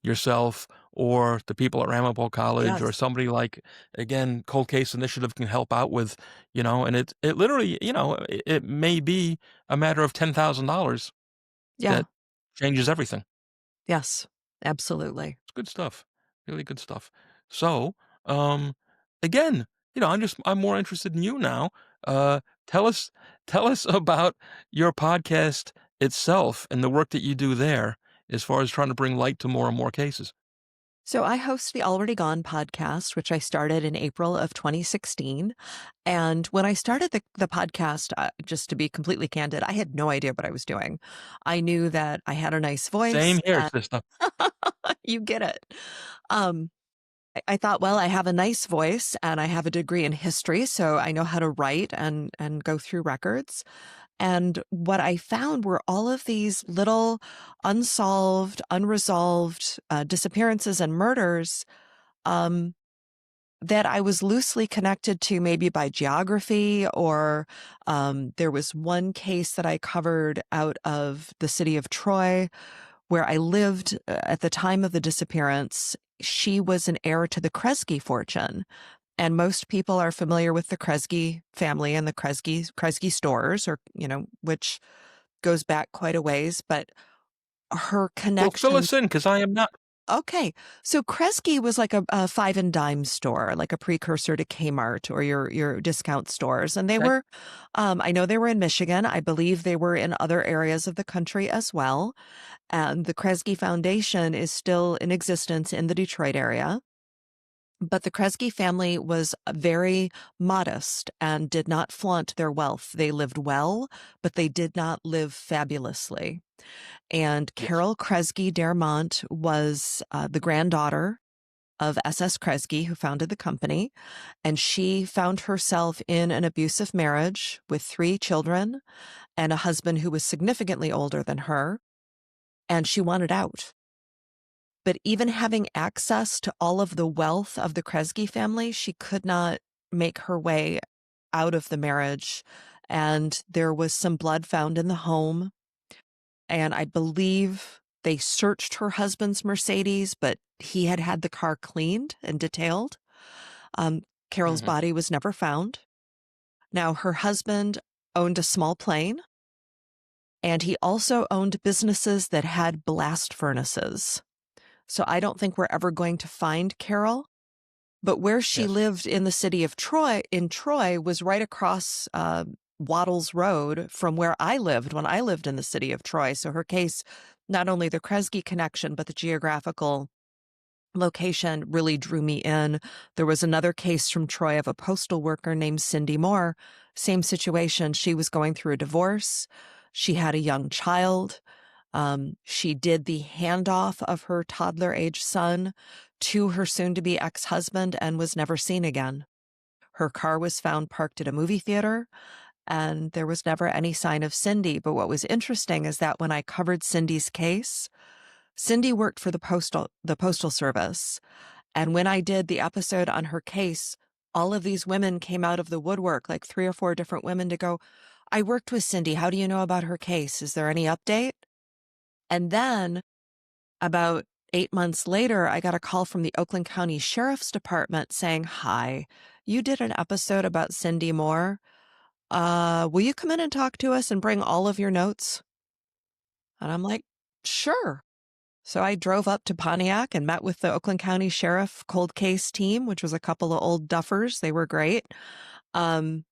yourself or the people at Ramapo College or Yes. somebody like, again, Cold Case Initiative can help out with, and it literally, it may be a matter of $10,000 Yeah. that changes everything. Yes. Absolutely. It's good stuff, really good stuff. So, um, again, I'm more interested in you now. Uh, tell us tell us about your podcast itself and the work that you do there as far as trying to bring light to more and more cases. So I host the Already Gone podcast, which I started in April of 2016. And when I started the podcast, just to be completely candid, I had no idea what I was doing. I knew that I had a nice voice Same here, and sister. you get it. Um, I thought, well, I have a nice voice and I have a degree in history, so I know how to write and go through records. And what I found were all of these little unsolved, unresolved disappearances and murders um, that I was loosely connected to, maybe by geography, or there was one case that I covered out of the city of Troy where I lived at the time of the disappearance. She was an heir to the Kresge fortune. And most people are familiar with the Kresge family and the Kresge stores, or, which goes back quite a ways, but her Well, fill connection. us in because I am not. Okay. So Kresge was like a five and dime store, like a precursor to Kmart or your discount stores. And they Okay. were, I know they were in Michigan. I believe they were in other areas of the country as well. And the Kresge Foundation is still in existence in the Detroit area. But the Kresge family was very modest and did not flaunt their wealth. They lived well, but they did not live fabulously. And Yes. Carol Kresge Dermont was the granddaughter of SS Kresge, who founded the company. And she found herself in an abusive marriage with three children and a husband who was significantly older than her. And she wanted out. But even having access to all of the wealth of the Kresge family, she could not make her way out of the marriage. And there was some blood found in the home. And I believe they searched her husband's Mercedes, but he had had the car cleaned and detailed. Um, Carol's Mhm. body was never found. Now, her husband owned a small plane, and he also owned businesses that had blast furnaces. So I don't think we're ever going to find Carol. But where she Yes. lived in the city of Troy, in Troy, was right across Waddles Road from where I lived when I lived in the city of Troy. So her case, not only the Kresge connection, but the geographical location really drew me in. There was another case from Troy of a postal worker named Cindy Moore. Same situation. She was going through a divorce. She had a young child. She did the handoff of her toddler age son to her soon to be ex husband and was never seen again. Her car was found parked at a movie theater, and there was never any sign of Cindy. But what was interesting is that when I covered Cindy's case, Cindy worked for the postal service. And when I did the episode on her case, all of these women came out of the woodwork, like 3 or 4 different women to go, "I worked with Cindy. How do you know about her case? Is there any update?" And then about 8 months later, I got a call from the Oakland County Sheriff's Department saying, "Hi, you did an episode about Cindy Moore. Will you come in and talk to us and bring all of your notes?" And I'm like, "Sure." So I drove up to Pontiac and met with the Oakland County Sheriff cold case team, which was a couple of old duffers. They were great. Um,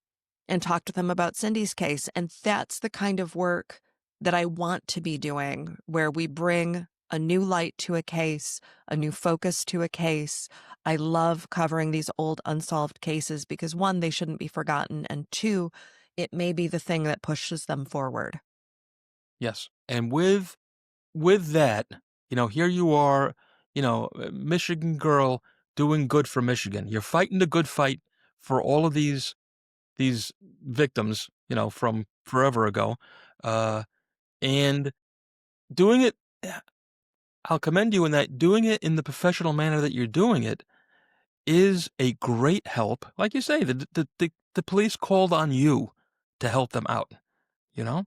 and talked to them about Cindy's case. And that's the kind of work that I want to be doing, where we bring a new light to a case, a new focus to a case. I love covering these old unsolved cases because one, they shouldn't be forgotten. And two, it may be the thing that pushes them forward. Yes. And with that, here you are, a Michigan girl doing good for Michigan. You're fighting the good fight for all of these victims, from forever ago, uh, and doing it. I'll commend you in that doing it in the professional manner that you're doing it is a great help. Like you say, the police called on you to help them out, you know?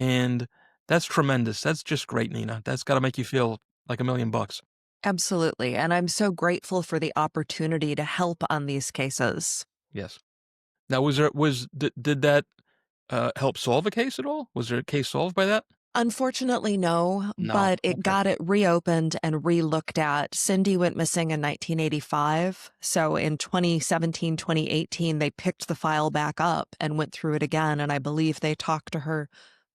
And that's tremendous. That's just great, Nina. That's gotta make you feel like $1,000,000. Absolutely. And I'm so grateful for the opportunity to help on these cases. Yes. Now did that, help solve a case at all? Was there a case solved by that? Unfortunately, no, No. but it Okay. got it reopened and re-looked at. Cindy went missing in 1985. So in 2017, 2018, they picked the file back up and went through it again. And I believe they talked to her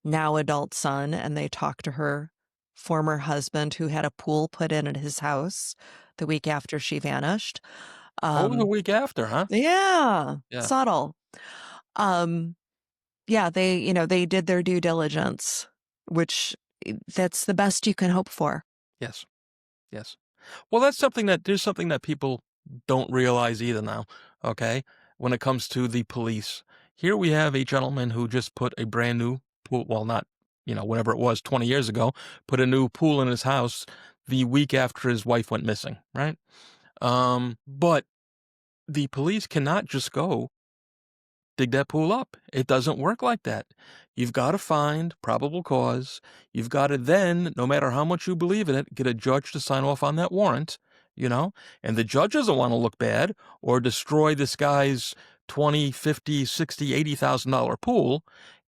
now adult son and they talked to her former husband who had a pool put in at his house the week after she vanished. Oh, the Um, week after, huh? yeah, Yeah. subtle. Um, yeah, they did their due diligence, which that's the best you can hope for. Yes. Yes. Well, there's something that people don't realize either now, okay? When it comes to the police. Here we have a gentleman who just put a brand new pool, well, not, whatever it was 20 years ago, put a new pool in his house the week after his wife went missing, right? But the police cannot just go dig that pool up. It doesn't work like that. You've got to find probable cause. You've got to then, no matter how much you believe in it, get a judge to sign off on that warrant, and the judge doesn't want to look bad or destroy this guy's 20, 50, 60, $80,000 pool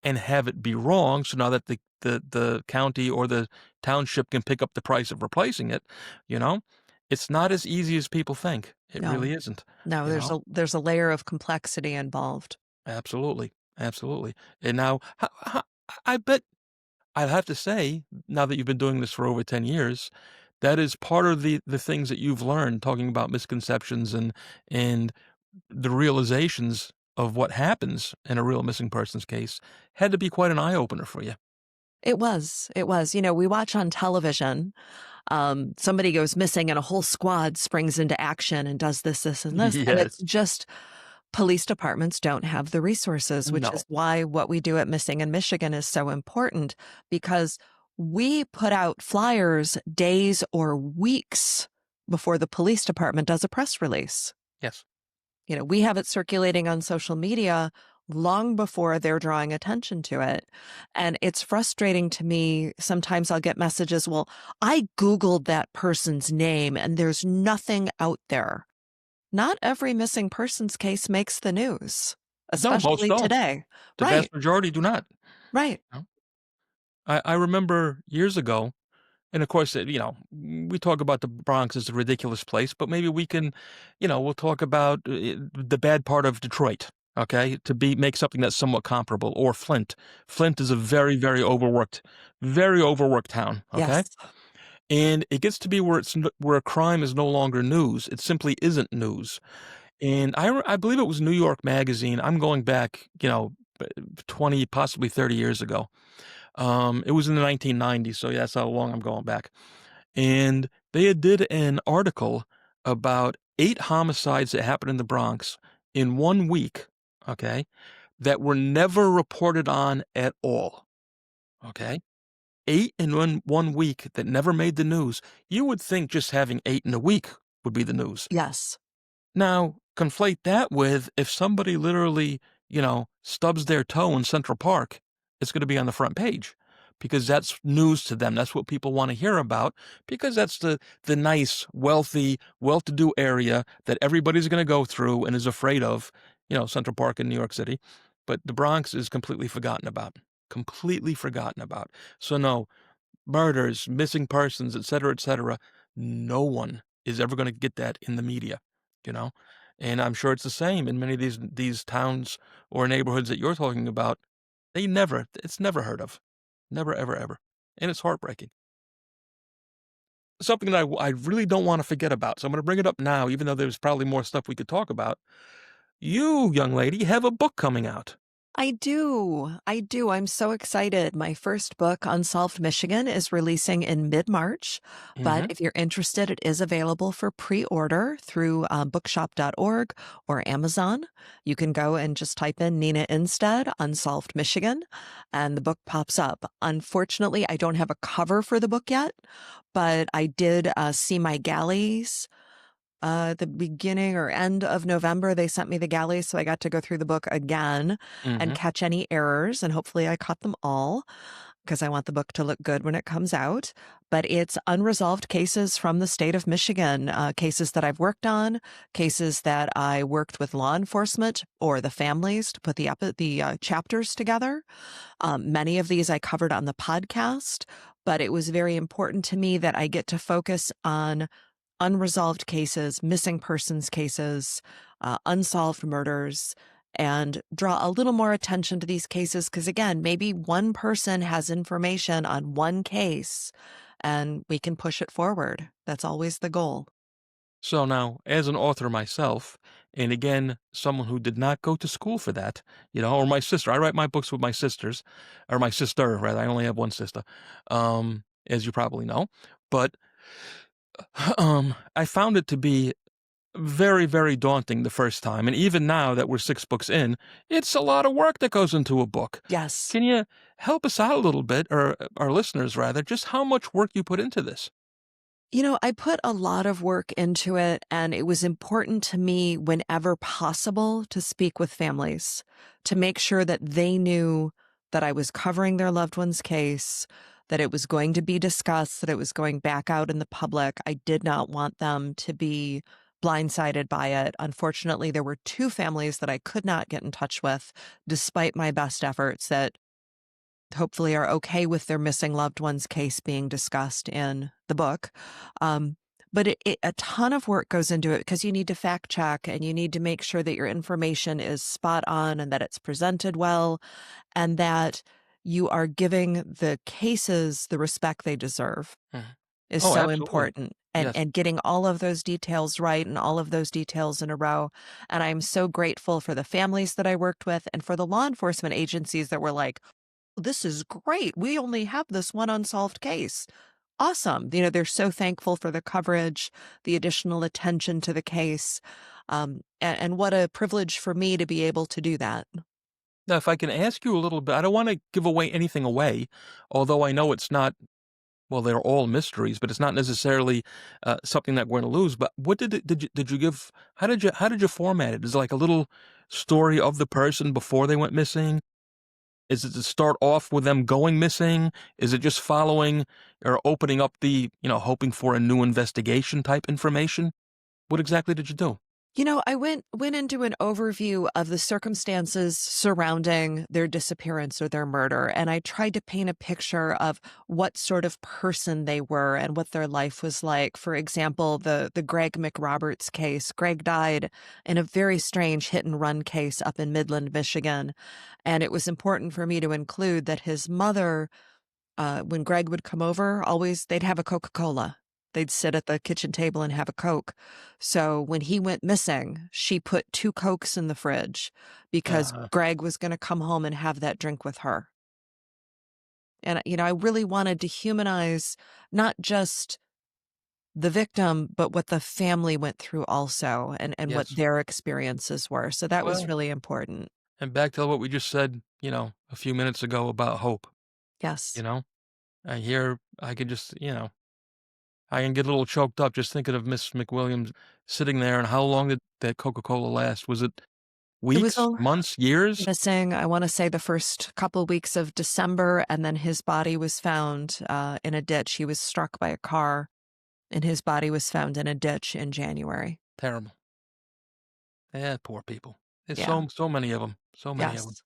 and have it be wrong. So now that the county or the township can pick up the price of replacing it, you know, it's not as easy as people think. It No, really isn't, no, you know? there's a layer of complexity involved. Absolutely, absolutely. And now, I bet I'd have to say, now that you've been doing this for over 10 years, that is part of the things that you've learned talking about misconceptions and the realizations of what happens in a real missing persons case had to be quite an eye opener for you. It was, it was. We watch on television, somebody goes missing and a whole squad springs into action and does this, this, and this, and Yes. it's just police departments don't have the resources, which is No. why what we do at Missing in Michigan is so important because we put out flyers days or weeks before the police department does a press release. Yes. We have it circulating on social media long before they're drawing attention to it. And it's frustrating to me. Sometimes I'll get messages, well, I Googled that person's name and there's nothing out there. Not every missing persons case makes the news, No, most especially don't. today. The Right, vast majority do not. right. You know? I remember years ago. And of course, we talk about the Bronx as a ridiculous place, but maybe we can, we'll talk about the bad part of Detroit, okay, to make something that's somewhat comparable, or Flint. Flint is a very, very overworked town, okay? Yes. And it gets to be where a crime is no longer news. It simply isn't news. And I believe it was New York Magazine. I'm going back, 20, possibly 30 years ago. It was in the 1990s, so yeah, that's how long I'm going back. And they had did an article about 8 homicides that happened in the Bronx in 1 week, okay, that were never reported on at all, okay? 8 in one week that never made the news. You would think just having 8 in a week would be the news. Yes. Now, conflate that with if somebody literally, stubs their toe in Central Park, it's gonna be on the front page because that's news to them. That's what people wanna hear about because that's the nice, wealthy, well-to-do area that everybody's gonna go through and is afraid of, Central Park in New York City. But the Bronx is completely forgotten about. So, no, murders, missing persons, et cetera, no one is ever gonna get that in the media, you know? And I'm sure it's the same in many of these towns or neighborhoods that you're talking about. It's never heard of. Never, ever, ever. And it's heartbreaking. Something that I really don't wanna forget about, so I'm gonna bring it up now, even though there's probably more stuff we could talk about. You, young lady, have a book coming out. I do. I do. I'm so excited. My first book, Unsolved Michigan, is releasing in mid-March. But Mhm. if you're interested, it is available for pre-order through bookshop.org or Amazon. You can go and just type in Nina Innsted, Unsolved Michigan, and the book pops up. Unfortunately, I don't have a cover for the book yet, but I did see my galleys the beginning or end of November. They sent me the galley, so I got to go through the book again and Mhm. catch any errors, and hopefully I caught them all because I want the book to look good when it comes out. But it's unresolved cases from the state of Michigan, cases that I've worked on, cases that I worked with law enforcement or the families to put the chapters together. Many of these I covered on the podcast, but it was very important to me that I get to focus on unresolved cases, missing persons cases, unsolved murders, and draw a little more attention to these cases. Because again, maybe one person has information on one case and we can push it forward. That's always the goal. So now, as an author myself, and again, someone who did not go to school for that, or my sister, I write my books with my sisters, or my sister, rather. I only have one sister, as you probably know. But I found it to be very, very daunting the first time. And even now that we're 6 books in, it's a lot of work that goes into a book. Yes. Can you help us out a little bit, or our listeners rather, just how much work you put into this? I put a lot of work into it, and it was important to me whenever possible to speak with families to make sure that they knew that I was covering their loved one's case, that it was going to be discussed, that it was going back out in the public. I did not want them to be blindsided by it. Unfortunately, there were two families that I could not get in touch with, despite my best efforts, that hopefully are okay with their missing loved one's case being discussed in the book. Um, but a ton of work goes into it because you need to fact check and you need to make sure that your information is spot on and that it's presented well and that you are giving the cases the respect they deserve Mhm. is Oh, so absolutely. important. Yes. And getting all of those details right and all of those details in a row. And I'm so grateful for the families that I worked with and for the law enforcement agencies that were like, this is great. We only have this one unsolved case. Awesome. They're so thankful for the coverage, the additional attention to the case. And what a privilege for me to be able to do that. Now, if I can ask you a little bit, I don't want to give away anything away, although I know it's not. Well, they're all mysteries, but it's not necessarily something that we're going to lose. But what did you give? How did you format it? Is it like a little story of the person before they went missing? Is it to start off with them going missing? Is it just following or opening up hoping for a new investigation type information? What exactly did you do? I went into an overview of the circumstances surrounding their disappearance or their murder, and I tried to paint a picture of what sort of person they were and what their life was like. For example, the Greg McRoberts case. Greg died in a very strange hit and run case up in Midland, Michigan, and it was important for me to include that his mother when Greg would come over, always they'd have a Coca-Cola. They'd sit at the kitchen table and have a Coke. So when he went missing, she put two Cokes in the fridge because Uh, Greg was going to come home and have that drink with her. And, I really wanted to humanize not just the victim, but what the family went through also and what yes. their experiences were. So that was Well, really important. And back to what we just said, a few minutes ago about hope, you Yes. know? I could just, I can get a little choked up just thinking of Miss McWilliams sitting there, and how long did that Coca-Cola last? Was it It was weeks, months, years? missing, I wanna say, the first couple weeks of December, and then his body was found, in a ditch. He was struck by a car, and his body was found in a ditch in January. Terrible. Yeah, poor people. There's Yeah. so many of them, so many of them. Yes.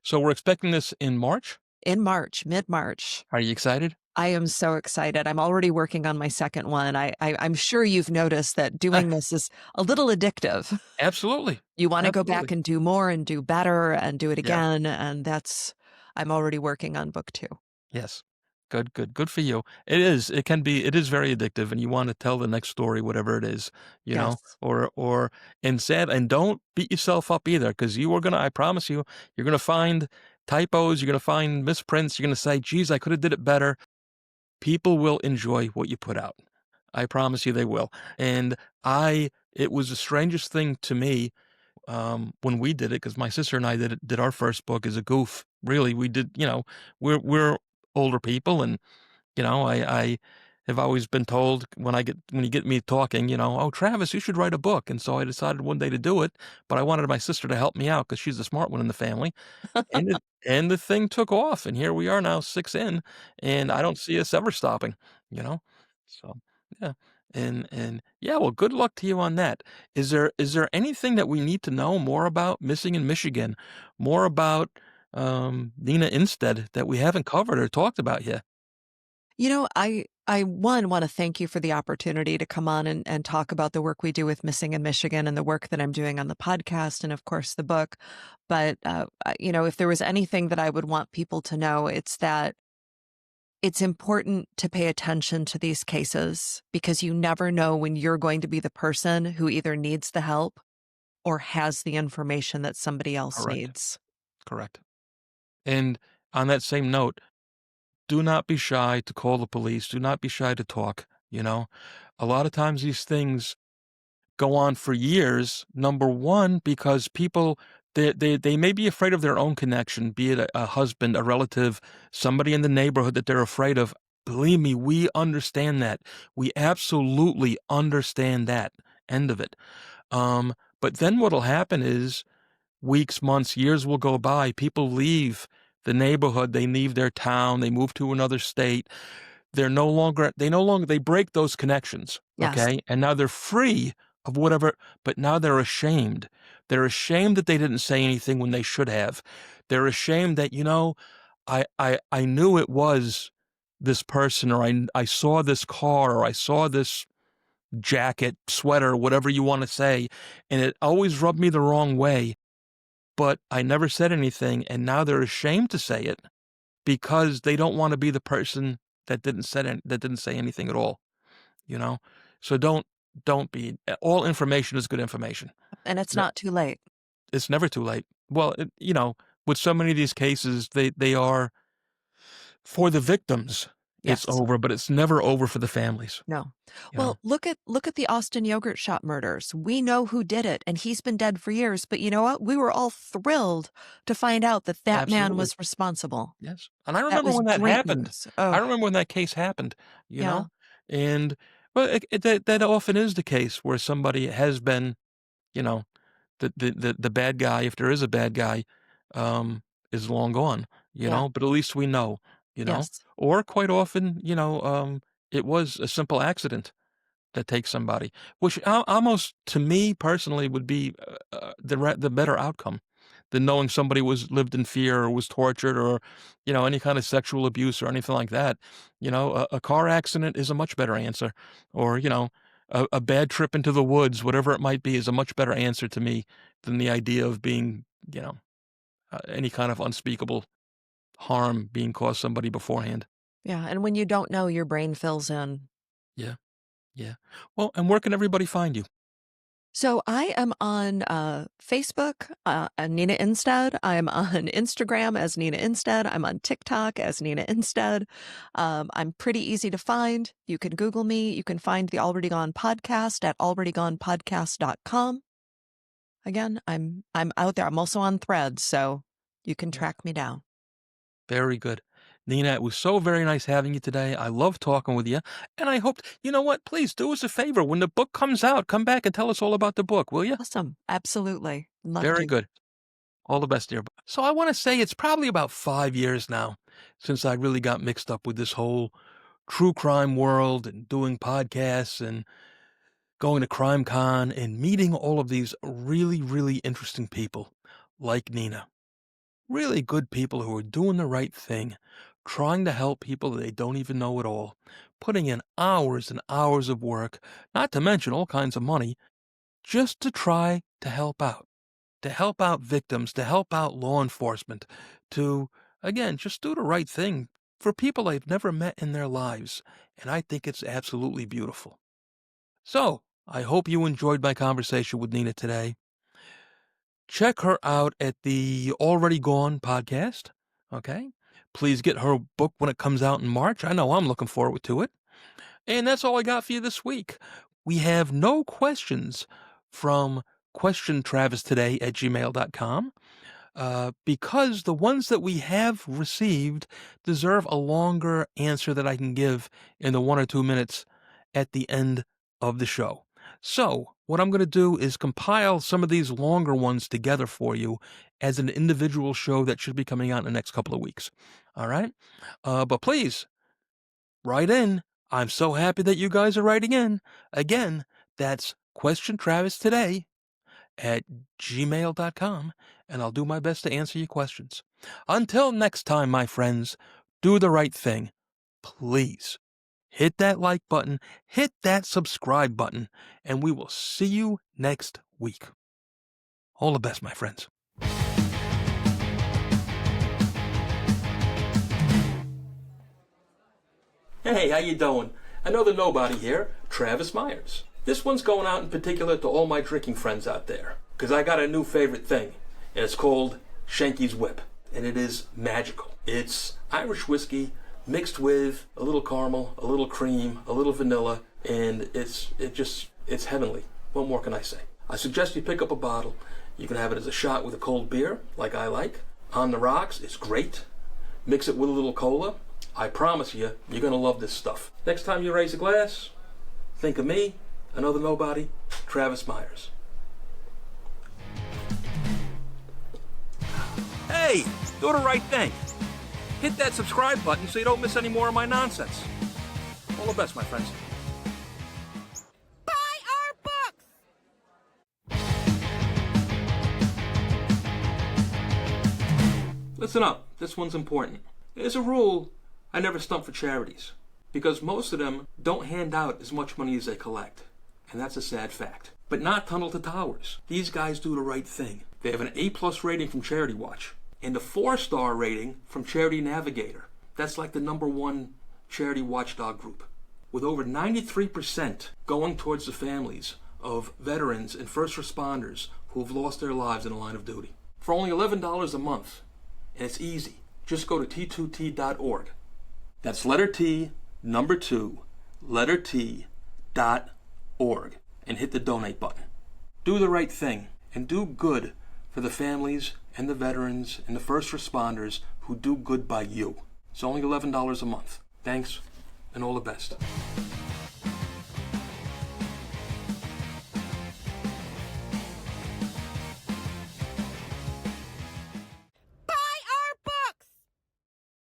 So we're expecting this in March? In March, mid-March. Are you excited? I am so excited. I'm already working on my second one. I'm sure you've noticed that doing this is a little addictive. Absolutely. You wanna go back Absolutely. and do more and do better and do it Yeah. again, and that's I'm already working on book 2. Yes. Good, good, good for you. It is very addictive, and you wanna tell the next story, whatever it is, Yes. and don't beat yourself up either, because I promise you, you're gonna find typos, you're gonna find misprints, you're gonna say, "Geez, I coulda did it better." People will enjoy what you put out. I promise you they will. And it was the strangest thing to me, when we did it, because my sister and I did our first book as a goof. Really, we did, we're older people, and I have always been told when you get me talking, "Oh, Travis, you should write a book." And so I decided one day to do it, but I wanted my sister to help me out because she's the smart one in the family. And the thing took off, and here we are now 6 in, and I don't see us ever stopping, you know? So, yeah. And yeah, well, good luck to you on that. Is there anything that we need to know more about missing in Michigan? More about, Nina Innsted that we haven't covered or talked about yet? I one wanna thank you for the opportunity to come on and talk about the work we do with Missing in Michigan and the work that I'm doing on the podcast and, of course, the book. But, if there was anything that I would want people to know, it's that it's important to pay attention to these cases because you never know when you're going to be the person who either needs the help or has the information that somebody else Correct, needs. correct. And on that same note, do not be shy to call the police, do not be shy to talk, you know? A lot of times these things go on for years. Number one, because people they may be afraid of their own connection, be it a husband, a relative, somebody in the neighborhood that they're afraid of. Believe me, we understand that. We absolutely understand that end of it. But then what'll happen is weeks, months, years will go by. People leave the neighborhood, they leave their town, they move to another state. They break those connections, Yes. okay? And now they're free of whatever, but now they're ashamed. They're ashamed that they didn't say anything when they should have. They're ashamed that, I knew it was this person, or I saw this car, or I saw this jacket, sweater, whatever you wanna say, and it always rubbed me the wrong way, but I never said anything, and now they're ashamed to say it because they don't wanna be the person that didn't say anything at all, you know? So don't be all information is good information. And it's No, not too late. it's never too late. Well, with so many of these cases, they are for the victims, it's Yes. over, but it's never over for the families, No. you know? Well, look at the Austin yogurt shop murders. We know who did it, and he's been dead for years, but you know what? We were all thrilled to find out that that man Absolutely. was responsible. Yes, and I That remember was when that great happened. news. I Oh, remember when that case happened, yeah. and well, that often is the case where somebody has been, you know, the bad guy, if there is a bad guy, is long gone, Yeah. but at least we know, you know? Yes. Or quite often, it was a simple accident that takes somebody, which almost to me personally would be, the better outcome than knowing somebody was lived in fear or was tortured or, any kind of sexual abuse or anything like that. A car accident is a much better answer, or, a bad trip into the woods, whatever it might be, is a much better answer to me than the idea of being, any kind of unspeakable harm being caused somebody beforehand. Yeah, and when you don't know, your brain fills in. Yeah, yeah. Well, and where can everybody find you? So I am on Facebook, Nina Instead. I'm on Instagram as Nina Instead. I'm on TikTok as Nina Instead. I'm pretty easy to find. You can Google me. You can find the Already Gone podcast at alreadygonepodcast.com. Again, I'm out there. I'm also on Threads, so you can Yeah. track me down. Very good. Nina, it was so very nice having you today. I love talking with you. And I hope, you know what? Please do us a favor. When the book comes out, come back and tell us all about the book, will you? Awesome. Absolutely. Love Very to. good. All the best, dear. So I want to say it's probably about 5 years now since I really got mixed up with this whole true crime world and doing podcasts and going to Crime Con and meeting all of these really, really interesting people like Nina. Really good people who are doing the right thing, trying to help people that they don't even know at all, putting in hours and hours of work, not to mention all kinds of money, just to try to help out victims, to help out law enforcement, to, again, just do the right thing for people they've never met in their lives. And I think it's absolutely beautiful. So, I hope you enjoyed my conversation with Nina today. Check her out at the Already Gone podcast. Okay. Please get her book when it comes out in March. I know I'm looking forward to it. And that's all I got for you this week. We have no questions from questiontravistoday@gmail.com. Because the ones that we have received deserve a longer answer that I can give in the 1 or 2 minutes at the end of the show. So, what I'm going to do is compile some of these longer ones together for you as an individual show that should be coming out in the next couple of weeks. All right? But please, write in. I'm so happy that you guys are writing in. Again, that's Question Travis Today at gmail.com, and I'll do my best to answer your questions. Until next time, my friends, do the right thing. Please hit that like button, hit that subscribe button, and we will see you next week. All the best, my friends. Hey, how you doing? Another nobody here, Travis Myers. This one's going out in particular to all my drinking friends out there, because I got a new favorite thing, and it's called Shanky's Whip, and it is magical. It's Irish whiskey mixed with a little caramel, a little cream, a little vanilla, and it's heavenly. What more can I say? I suggest you pick up a bottle. You can have it as a shot with a cold beer, like I like. On the rocks, it's great. Mix it with a little cola. I promise you, you're going to love this stuff. Next time you raise a glass, think of me, another nobody, Travis Myers. Hey, do the right thing. Hit that subscribe button so you don't miss any more of my nonsense. All the best, my friends. Buy our books! Listen up, this one's important. As a rule, I never stump for charities, because most of them don't hand out as much money as they collect, and that's a sad fact. But not Tunnel to Towers. These guys do the right thing. They have an A+ rating from Charity Watch, and a 4-star rating from Charity Navigator. That's like the #1 charity watchdog group, with over 93% going towards the families of veterans and first responders who have lost their lives in the line of duty. For only $11 a month, and it's easy. Just go to t2t.org. That's letter T, number 2, letter T.org, and hit the donate button. Do the right thing, and do good for the families and the veterans and the first responders who do good by you. It's only $11 a month. Thanks, and all the best.